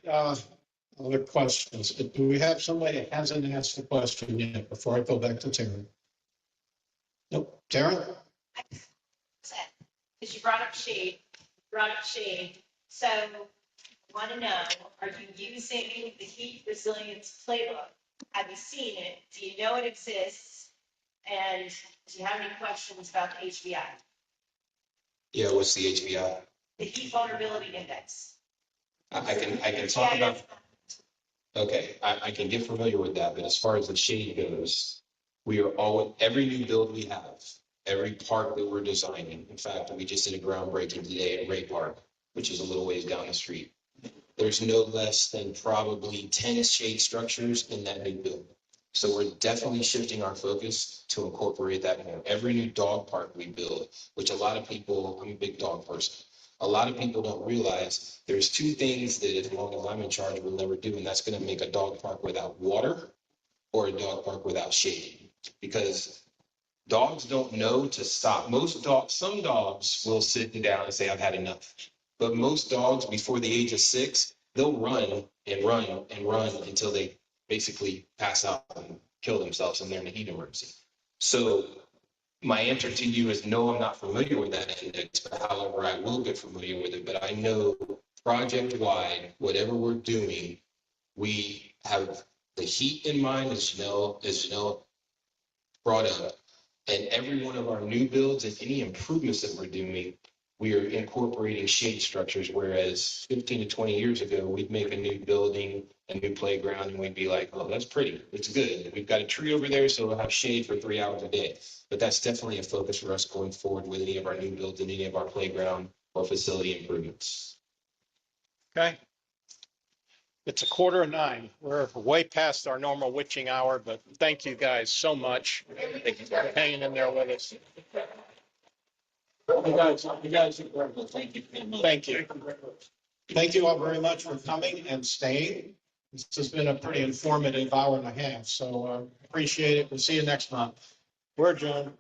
Other questions? Do we have somebody that hasn't asked the question yet before I go back to Taryn? Nope. Taryn? Because you brought up shade. So I want to know, are you using the heat resilience playbook? Have you seen it? Do you know it exists? And do you have any questions about the HVI? Yeah, what's the HVI? The heat vulnerability index. I can talk about. Okay, I can get familiar with that, but as far as the shade goes, we are all, every new build we have, every park that we're designing. In fact, we just did a groundbreaking today at Ray Park, which is a little ways down the street. There's no less than probably 10 shade structures in that new build. So we're definitely shifting our focus to incorporate that more. Every new dog park we build, which a lot of people, I'm a big dog person. A lot of people don't realize there's 2 things that as long as I'm in charge, we'll never do. And that's going to make a dog park without water or a dog park without shade. Because dogs don't know to stop. Some dogs will sit down and say, I've had enough. But most dogs before the age of 6, they'll run and run and run until they basically pass out and kill themselves and they're in a heat emergency. So my answer to you is no, I'm not familiar with that index, but however, I will get familiar with it. But I know project-wide, whatever we're doing, we have the heat in mind, as Janelle brought up. And every one of our new builds and any improvements that we're doing, we are incorporating shade structures, whereas 15 to 20 years ago, we'd make a new building, a new playground, and we'd be like, oh, that's pretty, it's good. We've got a tree over there, so we'll have shade for 3 hours a day. But that's definitely a focus for us going forward with any of our new builds and any of our playground or facility improvements. Okay. It's 8:45. We're way past our normal witching hour, but thank you guys so much. Thank you for hanging in there with us. You guys, thank you. Thank you all very much for coming and staying. This has been a pretty informative hour and a half, so appreciate it. We'll see you next month. We're adjourned.